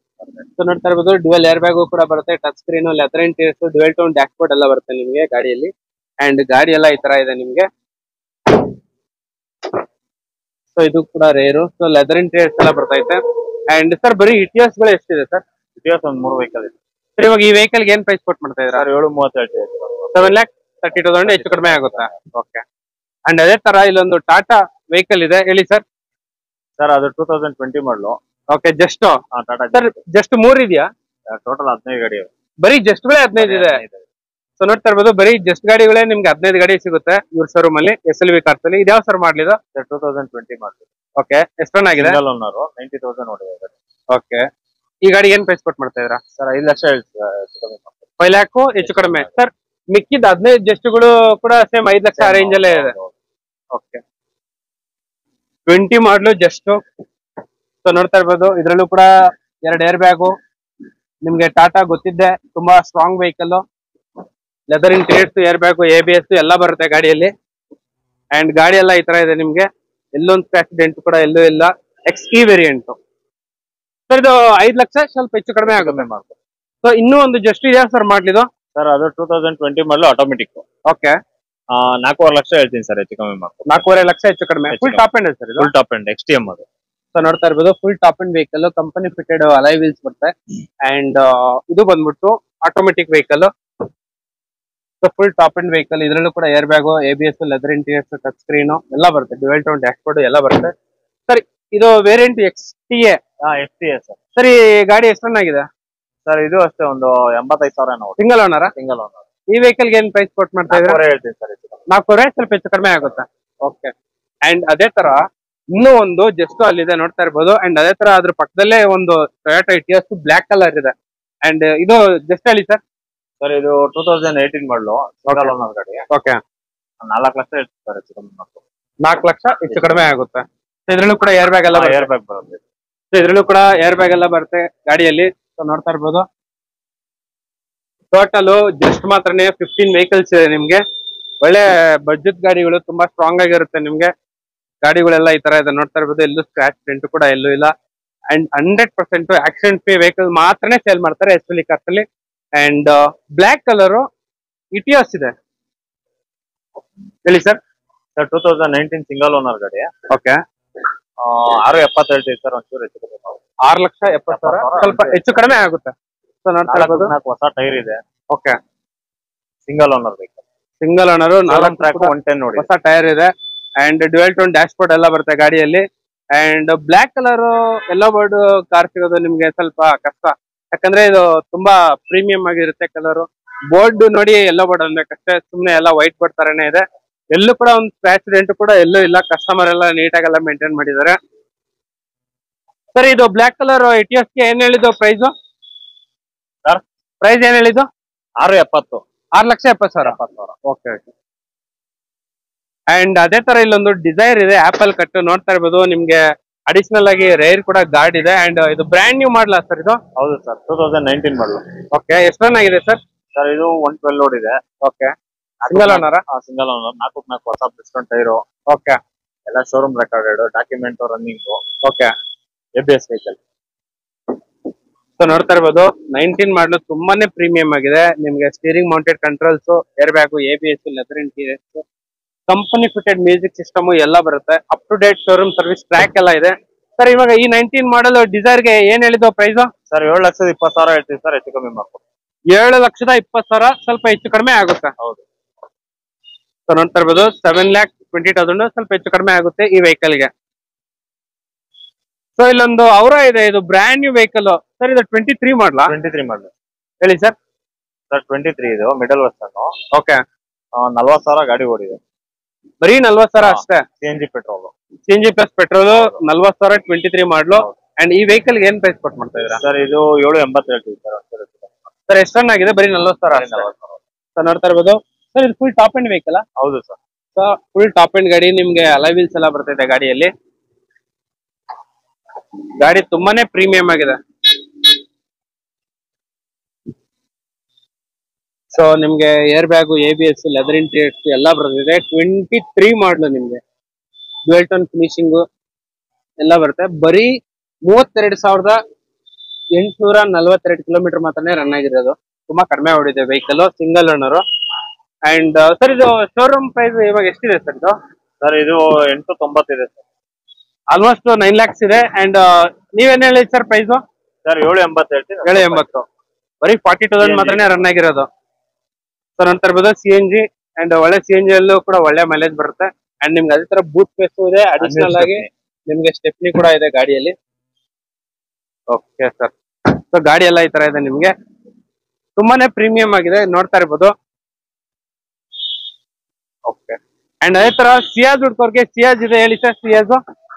S1: ಸೊ ನೋಡ್ತಾ ಇರ್ಬೋದು ಡ್ಯುವೆಲ್ ಏರ್ ಬ್ಯಾಗು ಕೂಡ ಬರುತ್ತೆ, touch screen, leather interiors, dual tone dashboard ಎಲ್ಲ ಬರುತ್ತೆ ನಿಮ್ಗೆ ಗಾಡಿಯಲ್ಲಿ. ಅಂಡ್ ಗಾಡಿ ಎಲ್ಲ ಈ ತರ ಇದೆ ನಿಮ್ಗೆ. ಸೊ ಇದು ಕೂಡ ರೇರು. ಸೊ ಲೆದರ್ ಇಂಟೀರಿಯರ್ಸ್ ಎಲ್ಲ ಬರ್ತೈತೆ. ಅಂಡ್ ಸರ್ ಬರೀ ಇಟಿಎಸ್ ಗಳು ಎಷ್ಟಿದೆ ಸರ್?
S2: ಇಟಿಎಸ್ ಒಂದು 3 ವೆಹಿಕಲ್ ಇದೆ.
S1: ಸರ್ ಇವಾಗ ಈ ವೆಹಿಕಲ್ ಏನ್ ಪ್ರೈಸ್ ಕೊಟ್ ಮಾಡ್ತಾ ಇದ್ರ?
S2: 730 ಹೇಳ್ತೀವಿ.
S1: 7,30,000 ಹೆಚ್ಚು ಕಡಿಮೆ ಆಗುತ್ತಾ? ಓಕೆ. ಅಂಡ್ ಅದೇ ತರ ಇಲ್ಲೊಂದು ಟಾಟಾ ವೆಹಿಕಲ್ ಇದೆ, ಹೇಳಿ ಸರ್.
S2: ಸರ್ ಅದು 2020 ಮಾಡಲು.
S1: Okay, just
S2: Tata
S1: sir just 3 ಇದೆಯಾ?
S2: ಟೋಟಲ್ 15 ಗಾಡಿ ಇದೆ.
S1: ಬರೀ ಜಸ್ಟ್ ಗಳೇ 15 ಇದೆ. ಸೊ ನೋಡ್ತಾ ಇರ್ಬೋದು ಬರೀ ಜಸ್ಟ್ ಗಾಡಿಗಳೇ ನಿಮ್ಗೆ 15 ಗಾಡಿ ಸಿಗುತ್ತೆ ಇವ್ರ ಶೋರೂಮ್ ಅಲ್ಲಿ, SLV ಕಾರ್ಸ್ ಅಲ್ಲಿ. ಇದ್ಯಾವ ಸರ್ ಮಾಡ್ಲಿದ?
S2: 2020 ಮಾಡಲು.
S1: ಓಕೆ, ಎಷ್ಟು ರನ್ ಆಗಿದೆ?
S2: ಸಿಂಗಲ್ ಓನರ್, 90,000 ಓಡಿದೆ.
S1: ಓಕೆ, ಈ ಗಾಡಿ ಏನ್ ಪ್ರೈಸ್ ಕೊಟ್ ಮಾಡ್ತಾ ಇದ್ರ?
S2: ಸರ್ 5 ಲಕ್ಷ ಹೇಳ್ತೀವಿ.
S1: 5 lakh ಹೆಚ್ಚು ಕಡಿಮೆ. ಸರ್ ಮಿಕ್ಕಿದ 15 ಜಸ್ಟ್ಗಳು ಕೂಡ ಸೇಮ್ 5 ಲಕ್ಷ ರೇಂಜ್ ಅಲ್ಲೇ ಇದೆ. ಓಕೆ, 20 ಮಾಡಲು ಜಸ್ಟ್. ಸೊ ನೋಡ್ತಾ ಇರ್ಬೋದು ಇದ್ರಲ್ಲೂ ಕೂಡ 2 ಏರ್ ಬ್ಯಾಗು ನಿಮ್ಗೆ. ಟಾಟಾ ಗೊತ್ತಿದ್ದೆ, ತುಂಬಾ strong vehicle. Leather interiors, air bag, ABS ಎಲ್ಲ ಬರುತ್ತೆ ಗಾಡಿಯಲ್ಲಿ. ಅಂಡ್ ಗಾಡಿ ಎಲ್ಲ ಈ ತರ ಇದೆ ನಿಮ್ಗೆ. ಎಲ್ಲೊಂದು ಸ್ಕ್ರಾಚ್ ಡೆಂಟ್ ಕೂಡ ಎಲ್ಲೂ ಇಲ್ಲ. XE variant. ಸರ್ ಇದು 5 ಲಕ್ಷ ಸ್ವಲ್ಪ ಹೆಚ್ಚು ಕಡಿಮೆ ಆಗುತ್ತೆ. ಸೊ ಇನ್ನೂ ಒಂದು ಜಸ್ಟ್ ಇದೆಯಾ ಸರ್ ಮಾಡ್ಲಿದು?
S2: ಸರ್ ಅದು 2020 ಮಾಡಲು ಆಟೋಮೆಟಿಕ್.
S1: ಓಕೆ,
S2: 4.5 ಲಕ್ಷ ಹೇಳ್ತೀನಿ ಸರ್, ಹೆಚ್ಚು ಕಮ್ಮಿ ಮಾಡ್ತೀನಿ.
S1: 4.5 ಲಕ್ಷ ಹೆಚ್ಚು ಕಡಿಮೆ. ಫುಲ್ ಟಾಪ್ ಎಂಡ್ ಸರ್ ಇದು?
S2: ಫುಲ್ ಟಾಪ್ ಎಂಡ್ XTM ಅದು.
S1: ಸೊ ನೋಡ್ತಾ ಇರ್ಬೋದು full top end vehicle, company fitted alloy wheels ಬರುತ್ತೆ. ಅಂಡ್ ಇದು ಬಂದ್ಬಿಟ್ಟು automatic vehicle. So full top end vehicle. ಇದ್ರಲ್ಲೂ ಕೂಡ air bag, ABS, leather interiors, touch screen ಎಲ್ಲ ಬರುತ್ತೆ, ಡ್ಯುವೆಲ್ ಟೋನ್ ಡ್ಯಾಶ್ ಬೋರ್ಡ್ ಎಲ್ಲ ಬರುತ್ತೆ. ಸರ್ ಇದು variant XTA.
S2: XTA sir.
S1: Sir ಈ ಗಾಡಿ ಎಷ್ಟು ರನ್ ಆಗಿದೆ?
S2: ಸರ್ ಇದು ಅಷ್ಟೇ ಒಂದು 85,000
S1: ಸಿಂಗಲ್ ಓನರ್.
S2: Single owner.
S1: ಈ ವೆಹಿಕಲ್ ಏನ್ ಪ್ರೈಸ್ ಕೊಟ್ ಮಾಡ್ತಾ ಇದ್ರೆ?
S2: ಹೇಳ್ತೀನಿ ಸರ್,
S1: 4 ಸ್ವಲ್ಪ ಹೆಚ್ಚು ಕಡಿಮೆ ಆಗುತ್ತೆ. ಓಕೆ, ಅಂಡ್ ಅದೇ ತರ ಇನ್ನೂ ಒಂದು ಜಸ್ಟ್ ಅಲ್ಲಿದೆ, ನೋಡ್ತಾ ಇರ್ಬೋದು. ಅಂಡ್ ಅದೇ ತರ ಅದ್ರ ಪಕ್ಕದಲ್ಲೇ ಒಂದು ಟೊಯೋಟಾ ಎಟಿಯೋಸ್ ಬ್ಲಾಕ್ ಕಲರ್ ಇದೆ. ಅಂಡ್ ಇದು ಜಸ್ಟ್ ಹೇಳಿ ಸರ್.
S2: ಸರ್ ಇದು 2018 ಮಾಡಲು, ಸಿಂಗಲ್ ಓನರ್ ಗಾಡಿ.
S1: ಓಕೆ,
S2: 4 ಲಕ್ಷ ಹೇಳ್ತೀನಿ ಸರ್, ಹೆಚ್ಚು ಕಮ್ಮಿ ಮಾಡ್ತೀನಿ.
S1: 4 ಲಕ್ಷ ಹೆಚ್ಚು ಕಡಿಮೆ ಆಗುತ್ತೆ. ಇದ್ರಲ್ಲೂ ಕೂಡ ಏರ್ ಬ್ಯಾಗ್ ಎಲ್ಲ
S2: ಏರ್ ಬ್ಯಾಗ್ ಬರುತ್ತೆ.
S1: ಇದ್ರಲ್ಲೂ ಕೂಡ ಏರ್ ಬ್ಯಾಗ್ ಎಲ್ಲ ಬರುತ್ತೆ ಗಾಡಿಯಲ್ಲಿ. ಸೊ ನೋಡ್ತಾ ಇರ್ಬೋದು ಟೋಟಲ್ ಜಸ್ಟ್ ಮಾತ್ರನೇ 15 ವೆಹಿಕಲ್ಸ್ ಇದೆ ನಿಮ್ಗೆ. ಒಳ್ಳೆ ಬಜೆಟ್ ಗಾಡಿಗಳು, ತುಂಬಾ ಸ್ಟ್ರಾಂಗ್ ಆಗಿರುತ್ತೆ ನಿಮ್ಗೆ. ಗಾಡಿಗಳೆಲ್ಲ ಈ ತರ ಇದೆ, ನೋಡ್ತಾ ಇರ್ಬೋದು. ಎಲ್ಲೂ ಸ್ಕ್ರಾಚ್ ಡೆಂಟ್ ಕೂಡ ಎಲ್ಲೂ ಇಲ್ಲ. ಅಂಡ್ 100% ಆಕ್ಸಿಡೆಂಟ್ ಫ್ರೀ ವೆಹಿಕಲ್ ಮಾತ್ರನೇ ಸೇಲ್ ಮಾಡ್ತಾರೆ SLV ಕಾರ್ಸ್ ಅಲ್ಲಿ. ಅಂಡ್ ಬ್ಲಾಕ್ ಕಲರ್ ಇಟಿಯೋಸ್ ಇದೆ, ಹೇಳಿ ಸರ್.
S2: ಸರ್ 2019 ಸಿಂಗಲ್ ಓನರ್ ಗಾಡಿ.
S1: ಓಕೆ,
S2: 670 ಹೇಳ್ತೀವಿ ಸರ್, ಒಂಚೂರು ಹೆಚ್ಚು ಕಮ್ಮಿ ಮಾಡಿ.
S1: 6,70,000 ಸ್ವಲ್ಪ ಹೆಚ್ಚು ಕಡಿಮೆ ಆಗುತ್ತೆ. ಸೊ ನೋಡ್ತಾ ಇರ್ಬೋದು
S2: 4 ಹೊಸ ಟೈರ್ ಇದೆ.
S1: Okay,
S2: single owner vehicle.
S1: Single owner, 4
S2: track 110 ನೋಡಿ,
S1: ಹೊಸ ಟೈರ್ ಇದೆ. And dual tone dashboard ಎಲ್ಲ ಬರುತ್ತೆ ಗಾಡಿಯಲ್ಲಿ. And black colour yellow board car ಸಿಗೋದು ನಿಮ್ಗೆ ಸ್ವಲ್ಪ ಕಷ್ಟ, ಯಾಕಂದ್ರೆ ಇದು ತುಂಬಾ ಪ್ರೀಮಿಯಂ ಆಗಿರುತ್ತೆ ಕಲರ್. ಬೋರ್ಡ್ ನೋಡಿ ಎಲ್ಲೋ ಬೋರ್ಡ್ ಅನ್ಬೇಕಷ್ಟೇ, ಸುಮ್ನೆ ಎಲ್ಲ ವೈಟ್ ಬೋರ್ಡ್ ತರನೇ ಇದೆ. ಎಲ್ಲೂ ಕೂಡ ಒಂದು ಸ್ಕ್ರಾಚ್ ಡೆಂಟ್ ಕೂಡ ಎಲ್ಲೂ ಇಲ್ಲ. ಕಸ್ಟಮರ್ ಎಲ್ಲ ನೀಟಾಗೆಲ್ಲ ಮೇಂಟೈನ್ ಮಾಡಿದ್ದಾರೆ. ಸರ್ ಇದು ಬ್ಲಾಕ್ ಕಲರ್ ಎಟಿಎಸ್ ಗೆ ಏನ್ ಹೇಳಿದ್ದು ಪ್ರೈಸ್?
S2: ಸರ್
S1: ಪ್ರೈಸ್ ಏನ್ ಹೇಳಿದ್ದು?
S2: 670.
S1: 6,70,000. ಓಕೆ. ಅಂಡ್ ಅದೇ ತರ ಇಲ್ಲೊಂದು ಡಿಸೈರ್ ಇದೆ, ಆಪಲ್ ಕಟ್. ನೋಡ್ತಾ ಇರ್ಬೋದು ನಿಮ್ಗೆ ಅಡಿಷನಲ್ ಆಗಿ ರೇರ್ ಕೂಡ ಗಾರ್ಡ್ ಇದೆ ಅಂಡ್ ಇದು ಬ್ರ್ಯಾಂಡ್ ನ್ಯೂ ಮಾಡಲ ಸರ್ ಇದು?
S2: ಹೌದು ಸರ್, 2019 ಮಾಡಲು.
S1: ಓಕೆ, ಎಷ್ಟು ರನ್ ಆಗಿದೆ ಸರ್?
S2: ಸರ್ ಇದು 112 ಓಡಿದೆ.
S1: Okay, single owner?
S2: Single owner, 4 ಹೊಸ ಪಿಸ್ಟನ್ ಟೈರು.
S1: ಓಕೆ,
S2: ಎಲ್ಲ showroom recorded, document running.
S1: Okay,
S2: ABS vehicle.
S1: So ನೋಡ್ತಾ ಇರ್ಬೋದು 19 ಮಾಡಲು ತುಂಬಾನೇ ಪ್ರೀಮಿಯಂ ಆಗಿದೆ. ನಿಮ್ಗೆ steering mounted controls, air bag, ABS, leather interiors, company fitted music system ಎಲ್ಲ ಬರುತ್ತೆ. Up to date showroom service track ಎಲ್ಲ ಇದೆ. ಸರ್ ಇವಾಗ ಈ 19 ಮಾಡಲ್ ಡಿಸೈರ್ಗೆ ಏನ್ ಹೇಳಿದ್ದು ಪ್ರೈಸ್?
S2: ಸರ್ 7,20,000 ಹೇಳ್ತೀವಿ ಸರ್, ಹೆಚ್ಚು ಕಮ್ಮಿ ಮಾಡ್ಕೊಡ್ತೀವಿ.
S1: 7,20,000, ಸ್ವಲ್ಪ ಹೆಚ್ಚು ಕಡಿಮೆ ಆಗುತ್ತೆ.
S2: ಹೌದು.
S1: ಸೊ ನೋಡ್ತಾ ಇರ್ಬೋದು 7,20,000, ಸ್ವಲ್ಪ ಹೆಚ್ಚು ಕಡಿಮೆ ಆಗುತ್ತೆ ಈ ವೆಹಿಕಲ್ ಗೆ. ಸೊ ಇಲ್ಲೊಂದು ಅವರ ಇದೆ, ಇದು ಬ್ರ್ಯಾಂಡ್ ನ್ಯೂ ವೆಹಿಕಲ್ ಸರ್. ಇದು 23 ಮಾಡಲ?
S2: 23 ಮಾಡಲು.
S1: ಹೇಳಿ ಸರ್.
S2: ಸರ್ 23 ಇದು ಮಿಡಲ್ ವರ್ಷನ್.
S1: ಓಕೆ,
S2: 40,000 ಗಾಡಿ ಓಡಿದೆ.
S1: ಬರೀ 40,000 ಅಷ್ಟೇ?
S2: CNG petrol.
S1: CNG plus petrol, 40,000, 23 ಮಾಡಲು. ಅಂಡ್ ಈ ವೆಹಿಕಲ್ ಏನ್ ಪ್ರೈಸ್ ಕೊಟ್ಟು ಮಾಡ್ತಾ ಇದೀರಾ
S2: ಸರ್? ಇದು 7,80 ಹೇಳ್ತೀವಿ ಸರ್.
S1: ಸರ್ ಎಷ್ಟು ರನ್ ಆಗಿದೆ? ಬರೀ 40,000. ಸರ್ ನೋಡ್ತಾ ಇರ್ಬೋದು ಸರ್, ಇದು ಫುಲ್ ಟಾಪ್ ಎಂಡ್ ವೆಹಿಕಲ್?
S2: ಹೌದು sir.
S1: So full top end ಗಾಡಿ, ನಿಮ್ಗೆ ಅಲಾಯ್ ವೀಲ್ಸ್ ಎಲ್ಲ ಬರ್ತಿದೆ ಗಾಡಿಯಲ್ಲಿ. ಗಾಡಿ ತುಂಬಾನೇ ಪ್ರೀಮಿಯಂ ಆಗಿದೆ. ಸೊ ನಿಮ್ಗೆ air bag, ABS, leather interiors ಎಲ್ಲ ಬರ್ತಿದೆ. 23 ಮಾಡಲು, ನಿಮ್ಗೆ ಡ್ಯುಯಲ್ ಟೋನ್ ಫಿನಿಶಿಂಗ್ ಎಲ್ಲ ಬರುತ್ತೆ. ಬರೀ 32,842 ಕಿಲೋಮೀಟರ್ ಮಾತ್ರನೇ ರನ್ ಆಗಿರೋದು. ತುಂಬಾ ಕಡಿಮೆ ಓಡಿದೆ vehicle, single owner. And sir ಇದು ಶೋರೂಮ್ ಪ್ರೈಸ್ ಇವಾಗ ಎಷ್ಟಿದೆ ಸರ್ ಇದು?
S2: ಸರ್ ಇದು 890 ಇದೆ ಸರ್.
S1: ಆಲ್ಮೋಸ್ಟ್ 9 lakhs ಇದೆ. ಅಂಡ್ ನೀವೇನ್ ಹೇಳಿ ಸರ್ ಪ್ರೈಸ್?
S2: ಸರ್ 780 ಹೇಳ್ತೀವಿ.
S1: 780, ಬರೀ 40,000 ಮಾತ್ರನೇ ರನ್ ಆಗಿರೋದು. ಸರ್ ಅಂತ ಇರ್ಬೋದು CNG, ಅಂಡ್ ಒಳ್ಳೆ CNG ಅಲ್ಲೂ ಕೂಡ ಒಳ್ಳೆ ಮೈಲೇಜ್ ಬರುತ್ತೆ. ಅಂಡ್ ನಿಮ್ಗೆ ಅದೇ ತರ ಬೂಟ್ ಸ್ಪೇಸ್ ಇದೆ. ಅಡಿಷನಲ್ ಆಗಿ ನಿಮ್ಗೆ ಸ್ಟೆಪ್ನಿ ಕೂಡ ಇದೆ ಗಾಡಿಯಲ್ಲಿ. ಓಕೆ ಸರ್, ಸೊ ಗಾಡಿ ಎಲ್ಲ ಈ ತರ ಇದೆ ನಿಮ್ಗೆ, ತುಂಬಾನೇ ಪ್ರೀಮಿಯಂ ಆಗಿದೆ, ನೋಡ್ತಾ ಇರ್ಬೋದು. ಓಕೆ, ಅಂಡ್ ಅದೇ ತರ ಸಿಯಾಜ್ ಹುಡ್ಕೋರ್ಗೆ ಸಿಯಾಜ್ ಇದೆ, ಹೇಳಿ ಸರ್. ಸಿಯಾಜ್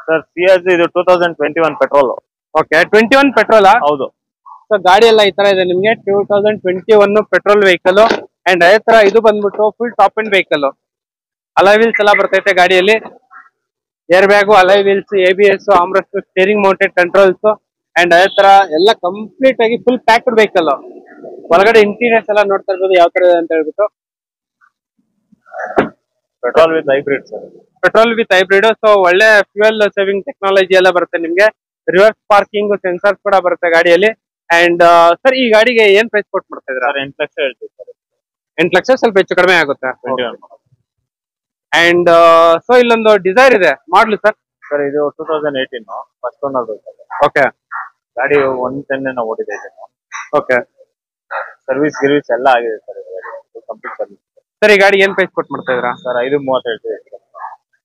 S2: ಸರ್ ಸಿಯಾಜ್ ಇದು 2021 ಪೆಟ್ರೋಲ್.
S1: ಓಕೆ, 21 ಪೆಟ್ರೋಲಾ?
S2: ಹೌದು.
S1: ಸೊ ಗಾಡಿ ಎಲ್ಲ ಈ ತರ ಇದೆ ನಿಮ್ಗೆ, 2021 ಪೆಟ್ರೋಲ್ ವೆಹಿಕಲ್. ಅಂಡ್ ಅದೇ ತರ ಇದು ಬಂದ್ಬಿಟ್ಟು full top end vehicle. Alloy wheels ಎಲ್ಲ ಬರ್ತೈತೆ ಗಾಡಿಯಲ್ಲಿ, air bag, alloy wheels, ABS, armrest, steering mounted controls. And ಅದೇ ತರ ಎಲ್ಲ ಕಂಪ್ಲೀಟ್ ಆಗಿ ಫುಲ್ ಪ್ಯಾಕ್ಡ್ ವೆಹಿಕಲ್. ಒಳಗಡೆ ಇಂಟೀರಿಯರ್ಸ್ ಎಲ್ಲ ನೋಡ್ತಾ ಇರ್ಬೋದು ಯಾವ ತರ ಇದೆ ಅಂತ ಹೇಳ್ಬಿಟ್ಟು.
S2: Petrol with hybrid sir.
S1: Petrol with hybrid. So ಒಳ್ಳೆ ಫ್ಯೂಯಲ್ ಸೇವಿಂಗ್ ಟೆಕ್ನಾಲಜಿ ಎಲ್ಲ ಬರುತ್ತೆ ನಿಮ್ಗೆ. ರಿವರ್ಸ್ ಪಾರ್ಕಿಂಗ್ ಸೆನ್ಸರ್ಸ್ ಕೂಡ ಬರುತ್ತೆ ಗಾಡಿಯಲ್ಲಿ. ಅಂಡ್ ಸರ್ ಈ ಗಾಡಿಗೆ ಏನ್ ಪ್ರೈಸ್ ಕೊಟ್ಟು ಮಾಡ್ತಾ ಇದ್ರ?
S2: 8 ಲಕ್ಷ ಹೇಳ್ತೀವಿ ಸರ್.
S1: 8 ಲಕ್ಷ, ಸ್ವಲ್ಪ ಹೆಚ್ಚು ಕಡಿಮೆ ಆಗುತ್ತೆ.
S2: 21.
S1: ಅಂಡ್ ಸೊ ಇಲ್ಲೊಂದು ಡಿಸೈರ್ ಇದೆ ಮಾಡ್ಲು ಸರ್.
S2: ಸರ್ ಇದು 2018 ಫಸ್ಟ್ ಓನರ್.
S1: ಓಕೆ,
S2: ಗಾಡಿ 110 ಓಡಿದೆ.
S1: ಓಕೆ,
S2: ಸರ್ವಿಸ್ ಗಿರ್ವಿಸ್ ಎಲ್ಲ ಆಗಿದೆ ಸರ್. Complete service.
S1: ಸರ್ ಈ ಗಾಡಿ ಏನ್ ಪ್ರೈಸ್ ಕೊಟ್ಟು ಮಾಡ್ತಾ ಇದ್ರ?
S2: ಸರ್ 530 ಹೇಳ್ತೀವಿ.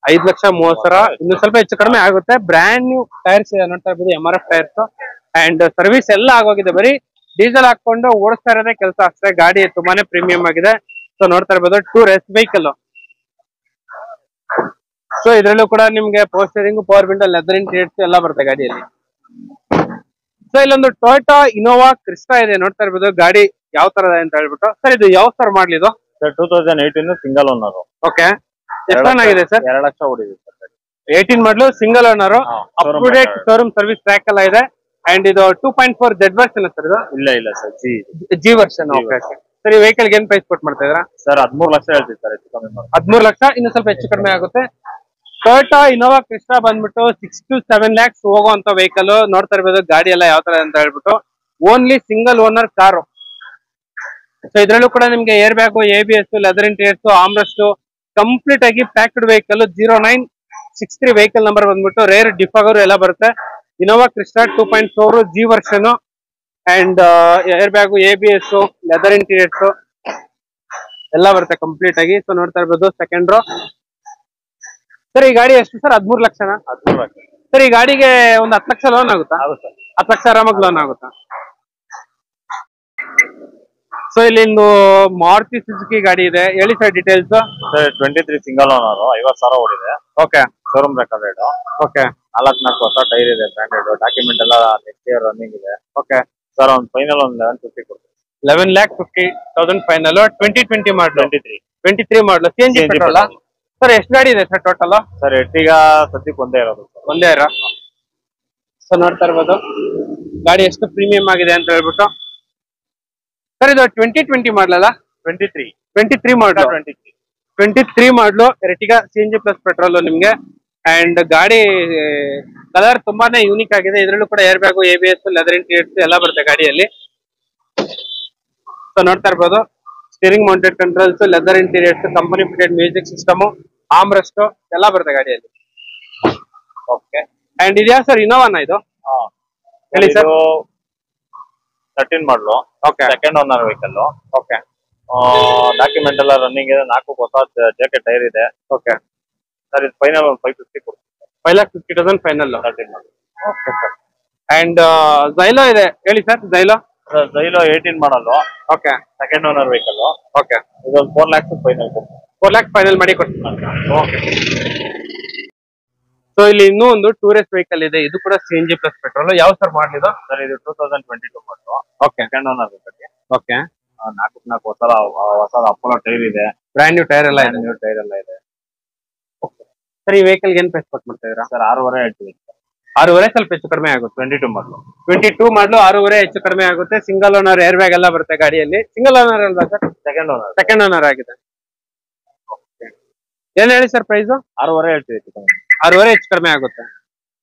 S1: 5,30,000, ಇನ್ನು ಸ್ವಲ್ಪ ಹೆಚ್ಚು ಕಡಿಮೆ ಆಗುತ್ತೆ. ಬ್ರ್ಯಾಂಡ್ ನ್ಯೂ ಟೈರ್ಸ್ ನೋಡ್ತಾ ಇರ್ಬೋದು, MRF ಟೈರ್ಸ್. ಅಂಡ್ ಸರ್ವಿಸ್ ಎಲ್ಲ ಆಗೋಗಿದೆ, ಬರೀ ಡೀಸೆಲ್ ಹಾಕೊಂಡು ಓಡಿಸ್ತಾ ಇರೋದೇ ಕೆಲಸ ಅಷ್ಟೇ. ಗಾಡಿ ತುಂಬಾನೇ ಪ್ರೀಮಿಯಂ ಆಗಿದೆ. ಸೊ ನೋಡ್ತಾ ಇರ್ಬೋದು 2 ರೇಸ್ ವೆಹಿಕಲ್. ಸೊ ಇದ್ರಲ್ಲೂ ಕೂಡ ನಿಮ್ಗೆ power steering, power window, leather interiors ಎಲ್ಲ ಬರುತ್ತೆ ಗಾಡಿಯಲ್ಲಿ. ಸೊ ಇಲ್ಲೊಂದು ಟೊಯೋಟಾ ಇನೋವಾ ಕ್ರಿಸ್ಟಾ ಇದೆ, ನೋಡ್ತಾ ಇರ್ಬೋದು ಗಾಡಿ ಯಾವ ತರ ಇದೆ ಅಂತ ಹೇಳ್ಬಿಟ್ಟು. ಸರ್ ಇದು ಯಾವ ಸರ್ ಮಾಡ್ಲಿದು?
S2: Sir 2018 single owner.
S1: ಓಕೆ, ಎಷ್ಟು ರನ್ ಆಗಿದೆ ಸರ್?
S2: 2 ಲಕ್ಷ ಓಡಿದೆ sir.
S1: 18 model, single owner, up to date showroom service track ಎಲ್ಲ ಇದೆ. ಅಂಡ್ ಇದು 2.4 ಜೆಡ್ ವರ್ಷನ್ ಸರ್ ಇದು?
S2: ಇಲ್ಲ sir,
S1: G version. Okay sir, ಈ ವೆಹಿಕಲ್ ಏನ್ ಪ್ರೈಸ್ ಕೊಟ್ಟು ಮಾಡ್ತಾ ಇದ್ರ?
S2: ಸರ್ 13 ಲಕ್ಷ ಹೇಳ್ತೀವಿ ಸರ್, ಹೆಚ್ಚು ಕಮ್ಮಿ ಮಾಡಿ.
S1: 13 ಲಕ್ಷ, ಇನ್ನು ಸ್ವಲ್ಪ ಹೆಚ್ಚು ಕಡಿಮೆ ಆಗುತ್ತೆ. ಟೊಯೋಟಾ ಇನೋವಾ ಕ್ರಿಸ್ಟಾ ಬಂದ್ಬಿಟ್ಟು 6 to 7 lakhs ಹೋಗುವಂತ ವೆಹಿಕಲ್. ನೋಡ್ತಾ ಇರ್ಬೋದು ಗಾಡಿ ಎಲ್ಲ ಯಾವ ತರ ಅಂತ ಹೇಳ್ಬಿಟ್ಟು. Only single owner car. So ಇದ್ರಲ್ಲೂ ಕೂಡ ನಿಮ್ಗೆ air bag, ABS, leather interiors, armrest, complete ಆಗಿ ಪ್ಯಾಕ್ಡ್ ವೆಹಿಕಲ್. 0963 ವೆಹಿಕಲ್ ನಂಬರ್ ಬಂದ್ಬಿಟ್ಟು. ರೇರ್ ಡಿಫಾಗರ್ ಎಲ್ಲ ಬರುತ್ತೆ. Innova Crysta 2.4 G version. And air bag, ABS, leather interiors ಎಲ್ಲ ಬರುತ್ತೆ ಕಂಪ್ಲೀಟ್ ಆಗಿ. ಸೊ ನೋಡ್ತಾ ಇರ್ಬೋದು ಸೆಕೆಂಡ್ ರೋ. ಸರ್ ಈ ಗಾಡಿ ಎಷ್ಟು ಸರ್? 13 ಲಕ್ಷನಾ?
S2: 13 ಲಕ್ಷ.
S1: ಸರ್ ಈ ಗಾಡಿಗೆ ಒಂದು 10 ಲಕ್ಷ ಲೋನ್ ಆಗುತ್ತಾ? 10 ಲಕ್ಷ ಆರಾಮಾಗಿ ಲೋನ್ ಆಗುತ್ತಾ? ಸೊ ಇಲ್ಲಿ ಒಂದು ಮಾರುತಿ ಸುಜುಕಿ ಗಾಡಿ ಇದೆ, ಹೇಳಿ sir details.
S2: Sir 23 single owner, 50,000 ಓಡಿದೆ.
S1: Okay,
S2: showroom recorded.
S1: ಓಕೆ,
S2: 4 ಹೊಸ ಟೈರ್ ಇದೆ, ಬ್ರಾಂಡೆಡ್. ಡಾಕ್ಯುಮೆಂಟ್ ಎಲ್ಲ ನೆಕ್ಸ್ಟ್ ಇಯರ್ ರನ್ನಿಂಗ್ ಇದೆ.
S1: ಓಕೆ
S2: ಸರ್ ಒಂದು ಫೈನಲ್ 1150 ಕೊಡ್ತೀವಿ.
S1: 11,50,000 ಫೈನಲ್. 2020 ಮಾಡಲು,
S2: 23
S1: ಮಾಡಲು. CNG petrol sir? ಎಷ್ಟು ಗಾಡಿ ಇದೆ ಸರ್ ಟೋಟಲ್?
S2: ಸರ್ ಎರ್ಟಿಗ ಸದ್ಯಕ್ಕೆ ಒಂದೇ ಇರೋದು.
S1: ಒಂದೇ ಇರ. ಸೊ ನೋಡ್ತಾ ಇರ್ಬೋದು ಗಾಡಿ ಎಷ್ಟು ಪ್ರೀಮಿಯಂ ಆಗಿದೆ ಅಂತ ಹೇಳ್ಬಿಟ್ಟು. ಸರ್ ಇದು 2020 ಮಾಡಲಲ್ಲ, 23 ಮಾಡಲು, 23 ಮಾಡಲು ಎರ್ಟಿಗಾ CNG ಪ್ಲಸ್ ಪೆಟ್ರೋಲ್ ನಿಮ್ಗೆ. ಅಂಡ್ ಗಾಡಿ ಕಲರ್ ತುಂಬಾನೇ ಯೂನಿಕ್ ಆಗಿದೆ. ಇದರಲ್ಲೂ ಕೂಡ air bag, ABS, leather interiors ಎಲ್ಲ ಬರುತ್ತೆ ಗಾಡಿಯಲ್ಲಿ. ಸೊ ನೋಡ್ತಾ ಇರ್ಬೋದು steering mounted controls, leather interiors, company fitted music system, armrest ಎಲ್ಲ ಬರುತ್ತೆ ಗಾಡಿಯಲ್ಲಿ. ಓಕೆ. ಅಂಡ್ ಇದ್ಯಾ ಸರ್ ಇನೋವಾನ ಇದು? ಹೇಳಿ ಸರ್.
S2: 13 ಮಾಡಲು,
S1: okay.
S2: Second owner vehicle.
S1: Okay.
S2: Document ಎಲ್ಲ ರನ್ನಿಂಗ್ ಇದೆ. 4 ಹೊಸ ಜೆಕೆ ಟೈರ್ ಇದೆ.
S1: ಓಕೆ
S2: ಸರ್ ಇದು ಫೈನಲ್ ಒಂದು 550 ಕೊಡ್ತೀವಿ.
S1: 5,50,000 ಫೈನಲ್.
S2: 13 ಮಾಡಲು.
S1: Okay sir. ಅಂಡ್ ಝೈಲೋ ಇದೆ, ಹೇಳಿ ಸರ್. ಝೈಲೋ
S2: ಸರ್ ಝೈಲೋ 18 ಮಾಡಲು.
S1: Okay.
S2: Second owner vehicle.
S1: Okay.
S2: ಇದೊಂದು 4 lakhs ಫೈನಲ್ ಕೊಡ್ತೀವಿ.
S1: 4 lakh ಫೈನಲ್ ಮಾಡಿ ಕೊಡ್ತೀನಿ. ಓಕೆ. ಸೊ ಇಲ್ಲಿ ಇನ್ನೂ ಒಂದು ಟೂರಿಸ್ಟ್ ವೆಹಿಕಲ್ ಇದೆ. ಇದು ಕೂಡ CNG ಪ್ಲಸ್ ಪೆಟ್ರೋಲ್. ಯಾವ ಸರ್ ಮಾಡಲ್ ಇದು?
S2: ಸರ್ ಇದು 2022 ಮಾಡಲು.
S1: Okay.
S2: Second owner vehicle.
S1: Okay.
S2: 4 ಹೊಸ ಅಪೋಲೋ ಟೈರ್ ಇದೆ.
S1: ಬ್ರ್ಯಾಂಡ್ ನ್ಯೂ ಟೈರ್ ಎಲ್ಲ ಇದೆ.
S2: ನ್ಯೂ ಟೈರ್ ಎಲ್ಲ ಇದೆ.
S1: ಸರ್ ಈ ವೆಹಿಕಲ್ ಏನ್ ಪ್ರೈಸ್ ಕೊಟ್ಟು ಮಾಡ್ತಾ ಇದೀರಾ?
S2: ಸರ್ 6.5 ಹೇಳ್ತೀವಿ.
S1: 6.5 ಸ್ವಲ್ಪ ಹೆಚ್ಚು ಕಡಿಮೆ ಆಗುತ್ತೆ.
S2: 22 ಮಾಡಲು.
S1: 22 ಮಾಡಲು 6.5 ಹೆಚ್ಚು ಕಡಿಮೆ ಆಗುತ್ತೆ. ಸಿಂಗಲ್ ಓನರ್, ಏರ್ ಬ್ಯಾಗ್ ಎಲ್ಲ ಬರುತ್ತೆ ಗಾಡಿಯಲ್ಲಿ. ಸಿಂಗಲ್ ಓನರ್ ಅಲ್ವಾ sir?
S2: Second owner.
S1: Second owner ಆಗಿದೆ. ಏನ್ ಹೇಳಿ ಸರ್ ಪ್ರೈಸ್?
S2: 6.5 ಹೇಳ್ತೀವಿ.
S1: 6.5 ಹೆಚ್ಚು ಕಡಿಮೆ ಆಗುತ್ತೆ.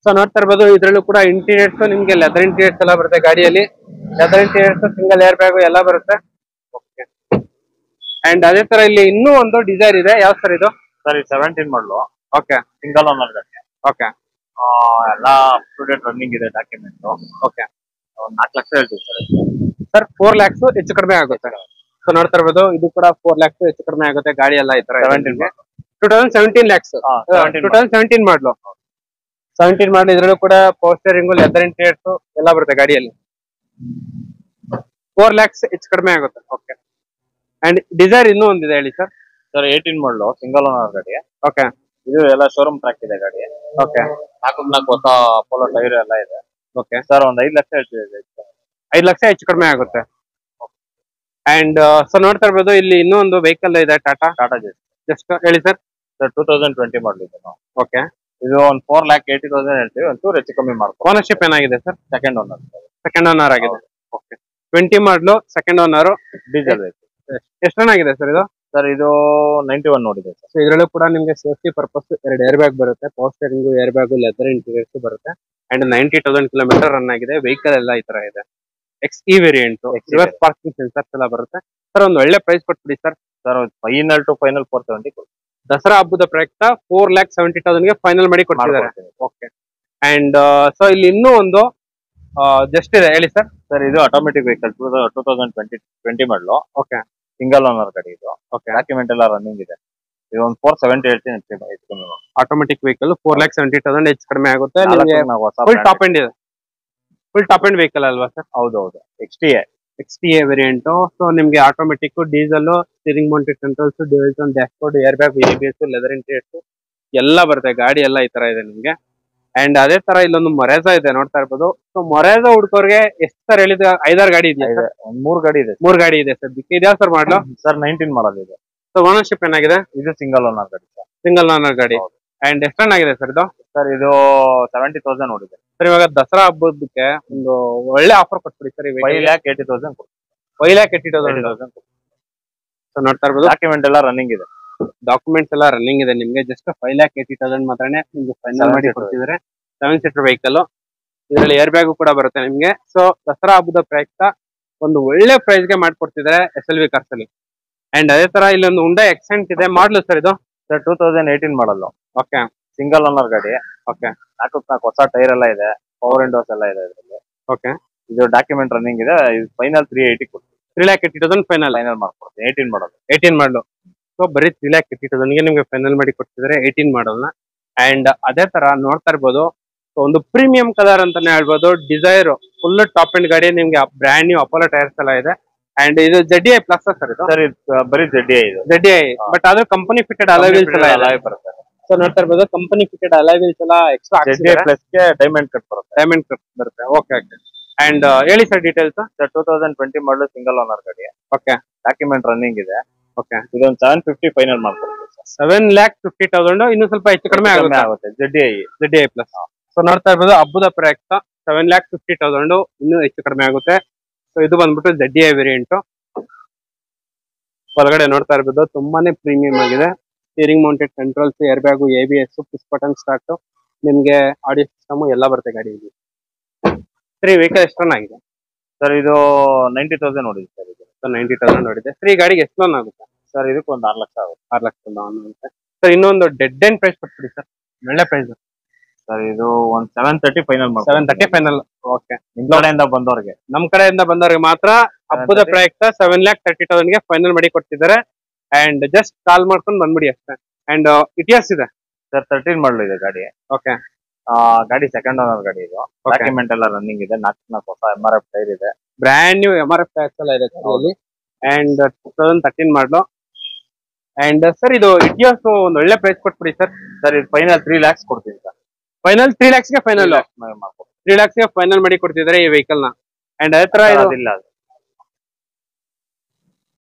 S1: ಸೊ ನೋಡ್ತಾ ಇರ್ಬೋದು ಇದ್ರಲ್ಲೂ ಕೂಡ ಇಂಟೀರಿಯರ್ಸ್ ನಿಮ್ಗೆ ಲೆದರ್ ಇಂಟೀರಿಯರ್ಸ್ ಎಲ್ಲ ಬರುತ್ತೆ ಗಾಡಿಯಲ್ಲಿ. Leather interiors, single air bag ಎಲ್ಲ ಬರುತ್ತೆ. ಓಕೆ. ಅಂಡ್ ಅದೇ ತರ ಇಲ್ಲಿ ಇನ್ನೂ ಒಂದು ಡಿಸೈರ್ ಇದೆ. ಯಾವ ಸರ್ ಇದು?
S2: ಸರ್ ಇದು 17 ಮಾಡಲು.
S1: ಓಕೆ.
S2: ಸಿಂಗಲ್ ಓನರ್ ಗಾಡಿ.
S1: ಓಕೆ.
S2: ಎಲ್ಲ ಅಪ್ ಟು ಡೇಟ್ ರನ್ನಿಂಗ್ ಇದೆ ಡಾಕ್ಯುಮೆಂಟ್.
S1: ಓಕೆ.
S2: 4 ಲಕ್ಷ ಹೇಳ್ತೀವಿ ಸರ್.
S1: ಸರ್ 4 lakhs ಹೆಚ್ಚು ಕಡಿಮೆ ಆಗುತ್ತೆ. ಸೊ ನೋಡ್ತಾ ಇರ್ಬೋದು ಇದು ಕೂಡ 4 lakhs ಹೆಚ್ಚು ಕಡಿಮೆ ಆಗುತ್ತೆ ಗಾಡಿ ಎಲ್ಲ. ಈ ತರ 2017 lakhs. 2017 ಮಾಡಲು. 17 ಮಾಡಲು. ಇದ್ರಲ್ಲೂ ಕೂಡ ಪವರ್ ಸ್ಟೀರಿಂಗ್, ಲೆದರ್ ಇಂಟೀರಿಯರ್ಸ್ ಎಲ್ಲ ಬರುತ್ತೆ ಗಾಡಿಯಲ್ಲಿ. 4 lakhs ಹೆಚ್ಚು ಕಡಿಮೆ ಆಗುತ್ತೆ. ಓಕೆ. ಅಂಡ್ ಡಿಸೈರ್ ಇನ್ನೂ ಒಂದಿದೆ, ಹೇಳಿ sir.
S2: Sir 18 model, single owner ಗಾಡಿ.
S1: ಓಕೆ.
S2: ಇದು ಎಲ್ಲ ಶೋರೂಮ್ ಟ್ರ್ಯಾಕ್ ಇದೆ ಗಾಡಿ.
S1: ಓಕೆ.
S2: 4 ಹೊಸ ಅಪೋಲೋ ಟೈರ್ ಎಲ್ಲ ಇದೆ.
S1: ಓಕೆ.
S2: ಸರ್ ಒಂದು 5 ಲಕ್ಷ ಹೇಳ್ತೀವಿ.
S1: 5 ಲಕ್ಷ ಹೆಚ್ಚು ಕಡಿಮೆ ಆಗುತ್ತೆ. ಅಂಡ್ ಸೊ ನೋಡ್ತಾ ಇರ್ಬೋದು ಇಲ್ಲಿ ಇನ್ನೂ ಒಂದು ವೆಹಿಕಲ್ ಇದೆ, ಟಾಟಾ ಜಸ್ಟ್. ಹೇಳಿ ಸರ್.
S2: ಸರ್ 2020 ಮಾಡಲು ಇದು.
S1: ಓಕೆ.
S2: ಇದು ಒಂದು 4,80,000 ಹೇಳ್ತೀವಿ. ಒಂಚೂರು ಹೆಚ್ಚು ಕಮ್ಮಿ ಮಾಡ್ಕೊ.
S1: ಓನರ್ಶಿಪ್ ಏನಾಗಿದೆ sir?
S2: Second owner.
S1: Second owner ಆಗಿದೆ. ಓಕೆ. 20 ಮಾಡಲು, ಸೆಕೆಂಡ್ ಓನರ್,
S2: ಡೀಸೆಲ್ ಬೇಕು.
S1: ಎಷ್ಟು ರನ್ ಆಗಿದೆ ಸರ್ ಇದು?
S2: ಸರ್ ಇದು 91 ನೋಡಿದೆ ಸರ್.
S1: ಸೊ ಇದರಲ್ಲೂ ಕೂಡ ನಿಮಗೆ ಸೇಫ್ಟಿ ಪರ್ಪಸ್ 2 ಏರ್ ಬ್ಯಾಗ್ ಬರುತ್ತೆ. Power steering, air bag, leather interiors ಬರುತ್ತೆ. ಅಂಡ್ 90,000 ಕಿಲೋಮೀಟರ್ ರನ್ ಆಗಿದೆ. ವೆಹಿಕಲ್ ಎಲ್ಲ ಈ ತರ ಇದೆ. XE variant, reverse parking sensors ಎಲ್ಲ ಬರುತ್ತೆ. ಸರ್ ಒಂದು ಒಳ್ಳೆ ಪ್ರೈಸ್ ಕೊಟ್ಬಿಡಿ sir.
S2: Sir final to final 470 ಕೊಡಿ.
S1: ದಸರಾ ಹಬ್ಬದ ಪ್ರಯುಕ್ತ 4,70,000 ಗೆ ಫೈನಲ್ ಮಾಡಿ ಕೊಡ್ತಿದ್ದಾರೆ. ಓಕೆ. ಅಂಡ್ ಸೊ ಇಲ್ಲಿ ಇನ್ನೂ ಒಂದು ಜಸ್ಟ್ ಇದೆ, ಹೇಳಿ ಸರ್.
S2: ಸರ್ ಇದು ಆಟೋಮೆಟಿಕ್ ವೆಹಿಕಲ್ 2020 ಮಾಡಲು.
S1: ಓಕೆ.
S2: ಸಿಂಗಲ್ ಓನರ್ ಗಾಡಿ ಇದು.
S1: ಓಕೆ.
S2: ಡಾಕ್ಯುಮೆಂಟ್ ಎಲ್ಲ ರನ್ನಿಂಗ್ ಇದೆ. ಇದು ಒಂದು 470 ಹೇಳ್ತೀನಿ.
S1: ಆಟೋಮೆಟಿಕ್ ವೆಹಿಕಲ್ 4,70,000 ಹೆಚ್ಚು ಕಡಿಮೆ ಆಗುತ್ತೆ. ಫುಲ್
S2: ಹೊಸ
S1: ಟಾಪ್ ಎಂಡ್ ಇದೆ. ಫುಲ್ ಟಾಪ್ ಎಂಡ್ ವೆಹಿಕಲ್ ಅಲ್ವಾ ಸರ್?
S2: ಹೌದೌದು. XTA
S1: variant. ಸೊ ನಿಮ್ಗೆ automatic, diesel, steering mounted controls, dual tone dash board, air bag, ABS, leather interiors ಎಲ್ಲ ಬರುತ್ತೆ. ಗಾಡಿ ಎಲ್ಲ ಈ ತರ ಇದೆ ನಿಮ್ಗೆ. ಅಂಡ್ ಅದೇ ತರ ಇಲ್ಲೊಂದು ಮೊರೆಜಾ ಇದೆ, ನೋಡ್ತಾ ಇರ್ಬೋದು. ಸೊ ಮೊರೆಜಾ ಹುಡ್ಕೋರ್ಗೆ ಎಷ್ಟು ಸರ್ ಹೇಳಿದ? 5-6 ಗಾಡಿ ಇದೆಯಾ?
S2: ಒಂದು 3 ಗಾಡಿ ಇದೆ.
S1: 3 ಗಾಡಿ ಇದೆ ಸದ್ಯಕ್ಕೆ. ಇದ್ಯಾವ ಸರ್ ಮಾಡಲು?
S2: ಸರ್ 19 ಮಾಡಲ್ ಇದೆ.
S1: ಸೊ ಓನರ್ಶಿಪ್ ಏನಾಗಿದೆ?
S2: ಇದು ಸಿಂಗಲ್ ಓನರ್ ಗಾಡಿ ಸರ್.
S1: ಸಿಂಗಲ್ ಓನರ್ ಗಾಡಿ. ಅಂಡ್ ಎಷ್ಟು ರನ್ ಆಗಿದೆ ಸರ್ ಇದು?
S2: ಸರ್ ಇದು 70,000 ನೋಡಿದೆ.
S1: ಸರ್ ಇವಾಗ ದಸರಾ ಹಬ್ಬದಕ್ಕೆ ಒಂದು ಒಳ್ಳೆ ಆಫರ್ ಕೊಟ್ಬಿಡಿ ಸರ್.
S2: 5,80,000 ಕೊಡಿ.
S1: 5,80,000. ಸೊ ನೋಡ್ತಾ ಇರ್ಬೋದು
S2: ಡಾಕ್ಯುಮೆಂಟ್ ಎಲ್ಲ ರನ್ನಿಂಗ್ ಇದೆ.
S1: ಡಾಕ್ಯುಮೆಂಟ್ಸ್ ಎಲ್ಲ ರನ್ನಿಂಗ್ ಇದೆ ನಿಮ್ಗೆ. ಜಸ್ಟ್ 5,80,000 ಮಾತ್ರನೇ ನಿಮ್ಗೆ ಫೈನಲ್ ಮಾಡಿ ಕೊಡ್ತಿದ್ದಾರೆ. 7 ಸೀಟರ್ ವೆಹಿಕಲ್. ಇದರಲ್ಲಿ ಏರ್ ಬ್ಯಾಗು ಕೂಡ ಬರುತ್ತೆ ನಿಮ್ಗೆ. ಸೊ ದಸರಾ ಹಬ್ಬದ ಪ್ರಯುಕ್ತ ಒಂದು ಒಳ್ಳೆ ಪ್ರೈಸ್ ಗೆ ಮಾಡ್ಕೊಡ್ತಿದ್ದಾರೆ SLV ಕಾರ್ಸ್ ಅಲ್ಲಿ. ಅಂಡ್ ಅದೇ ತರ ಇಲ್ಲಿ ಒಂದು ಹುಂಡೈ ಎಕ್ಸೆಂಟ್ ಇದೆ. ಮಾಡಲು ಸರ್ ಇದು?
S2: ಸರ್ 2018 ಮಾಡಲು.
S1: ಓಕೆ.
S2: ಸಿಂಗಲ್ ಓನರ್ ಗಾಡಿ.
S1: ಓಕೆ.
S2: 4 ಹೊಸ ಟೈರ್ ಎಲ್ಲ ಇದೆ. ಪವರ್ ವಿಂಡೋಸ್ ಎಲ್ಲ ಇದೆ ಇದರಲ್ಲಿ.
S1: ಓಕೆ.
S2: ಇದು ಡಾಕ್ಯುಮೆಂಟ್ ರನ್ನಿಂಗ್ ಇದೆ. ಇದು ಫೈನಲ್ 380 ಕೊಡ್ತೀವಿ.
S1: 3,80,000 ಫೈನಲ್
S2: ಮಾಡ್ಕೊಡ್ತೀನಿ. 18 ಮಾಡಲು.
S1: 18 ಮಾಡಲು. ಸೊ ಬರೀ 3,80,000 ಗೆ ನಿಮ್ಗೆ ಫೈನಲ್ ಮಾಡಿ ಕೊಡ್ತಿದ್ದಾರೆ 18 ಮಾಡಲ್ನ. ಅಂಡ್ ಅದೇ ತರ ನೋಡ್ತಾ ಇರ್ಬೋದು ಒಂದು ಪ್ರೀಮಿಯಂ ಕಲರ್ ಅಂತಾನೆ ಹೇಳ್ಬೋದು. ಡಿಸೈರ್ ಫುಲ್ ಟಾಪ್ ಎಂಡ್ ಗಾಡಿ ನಿಮ್ಗೆ. ಬ್ರ್ಯಾಂಡ್ ನ್ಯೂ ಅಪೋಲೋ ಟೈರ್ಸ್ ಎಲ್ಲ ಇದೆ. ಅಂಡ್ ಇದು ZDI ಪ್ಲಸ್ ಸರ್ ಇದು?
S2: ಸರ್ ಇದು ಬರೀ ZDI ಇದು.
S1: ZDI ಬಟ್ ಆದ್ರೆ ಕಂಪನಿ ಫಿಟೆಡ್ ಅಲಾಯ್ ವೀಲ್ಸ್ ಎಲ್ಲ
S2: ಬರುತ್ತೆ.
S1: ಸೊ ನೋಡ್ತಾ ಇರ್ಬೋದು ಕಂಪನಿ ಫಿಟೆಡ್ ಅಲಾಯ್ ವೀಲ್ಸ್ ಎಲ್ಲ ಎಕ್ಸ್ಟ್ರಾ.
S2: ZDI ಪ್ಲಸ್ ಗೆ ಡೈಮಂಡ್ ಕಟ್ ಬರುತ್ತೆ.
S1: ಡೈಮಂಡ್ ಕಟ್ ಬರುತ್ತೆ. ಓಕೆ. ಓಕೆ. ಅಂಡ್ ಹೇಳಿ ಸರ್ ಡೀಟೇಲ್ಸ್.
S2: ಸರ್ 2020 ಮಾಡಲು ಸಿಂಗಲ್ ಓನರ್ ಗಾಡಿ.
S1: ಓಕೆ.
S2: ಡಾಕ್ಯುಮೆಂಟ್ ರನ್ನಿಂಗ್ ಇದೆ.
S1: ಓಕೆ.
S2: ಇದೊಂದು 750 ಫೈನಲ್ ಮಾಡ್ಕೊಡ್ತೀವಿ ಸರ್.
S1: 7,50,000. ಇನ್ನು ಸ್ವಲ್ಪ ಹೆಚ್ಚು ಕಡಿಮೆ ಆಗುತ್ತೆ.
S2: ZDI
S1: ZDI plus. ಸೊ ನೋಡ್ತಾ ಇರ್ಬೋದು ಹಬ್ಬದ ಪ್ರಯುಕ್ತ 7,50,000 ಇನ್ನೂ ಹೆಚ್ಚು ಕಡಿಮೆ ಆಗುತ್ತೆ. ಸೊ ಇದು ಬಂದ್ಬಿಟ್ಟು ZDI ವೇರಿಯಂಟ್. ಹೊರಗಡೆ ನೋಡ್ತಾ ಇರ್ಬೋದು ತುಂಬಾನೇ ಪ್ರೀಮಿಯಂ ಆಗಿದೆ. Steering mounted controls, air bag, ABS, push button start, ನಿಮ್ಗೆ ಆಡಿಯೋ ಸಿಸ್ಟಮ್ ಎಲ್ಲ ಬರುತ್ತೆ ಗಾಡಿಯಲ್ಲಿ. ಸರ್ ಈ ವೆಹಿಕಲ್ ಎಷ್ಟು ರನ್ ಆಗಿದೆ?
S2: ಸರ್ ಇದು 90,000 ನೋಡಿದೆ ಸರ್ ಇದು.
S1: ಸರ್ 90,000 ನೋಡಿದೆ. ಸರ್ ಈ ಗಾಡಿಗೆ ಎಷ್ಟು ಲೋನ್ ಆಗುತ್ತೆ?
S2: ಸರ್ ಇದಕ್ಕೆ ಒಂದು 6 ಲಕ್ಷ ಆಗುತ್ತೆ.
S1: 6 ಲಕ್ಷ ಲೋನ್ ಆಗುತ್ತೆ. ಸರ್ ಇನ್ನೊಂದು ಡೆಡ್ ಎಂಡ್ ಪ್ರೈಸ್ ಕೊಟ್ಬಿಡಿ ಸರ್, ಒಳ್ಳೆ ಪ್ರೈಸ್.
S2: ಸರ್ ಇದು ಒಂದು 730 ಫೈನಲ್ ಮಾಡಿ.
S1: 730 ಫೈನಲ್. ಓಕೆ,
S2: ನಿಮ್ ಕಡೆಯಿಂದ ಬಂದವ್ರಿಗೆ,
S1: ನಮ್ ಕಡೆಯಿಂದ ಬಂದವ್ರಿಗೆ ಮಾತ್ರ ಹಬ್ಬದ ಪ್ರಯುಕ್ತ 7,30,000 ಫೈನಲ್ ಮಾಡಿ ಕೊಡ್ತಿದ್ದಾರೆ. ಅಂಡ್ ಜಸ್ಟ್ ಕಾಲ್ ಮಾಡ್ಕೊಂಡು ಬಂದ್ಬಿಡಿ ಅಷ್ಟೇ. ಅಂಡ್ ಇತಿಹಾಸ ಇದೆ
S2: ಸರ್ 13 ಮಾಡಲು ಇದೆ ಗಾಡಿ.
S1: ಓಕೆ,
S2: ಗಾಡಿ ಸೆಕೆಂಡ್ ಓನರ್ ಗಾಡಿ ಇದು. ಡಾಕ್ಯುಮೆಂಟ್ ಎಲ್ಲ ರನ್ನಿಂಗ್ ಇದೆ. 4 ಹೊಸ MRF ಟೈರ್ ಇದೆ.
S1: ಬ್ರ್ಯಾಂಡ್ ನ್ಯೂ MRF ಟ್ಯಾಕ್ಸ್ ಎಲ್ಲ ಇದೆ ಗಾಡಿಯಲ್ಲಿ. ಅಂಡ್ 2013 ಮಾಡಲು. ಅಂಡ್ ಸರ್ ಇದು ಇತಿಹಾಸ ಒಂದು ಒಳ್ಳೆ ಪ್ರೈಸ್ ಕೊಟ್ಬಿಡಿ ಸರ್.
S2: ಸರ್ ಇದು ಫೈನಲ್ 3 lakhs ಕೊಡ್ತೀನಿ ಸರ್.
S1: ಫೈನಲ್ 3 lakhs ಗೆ ಫೈನಲ್.
S2: 3 lakhs
S1: 3 lakhs ಗೆ ಫೈನಲ್ ಮಾಡಿ ಕೊಡ್ತಿದ್ದಾರೆ ಈ ವೆಹಿಕಲ್ ನ. ಅಂಡ್ ಅದೇ ತರ
S2: ಇಲ್ಲ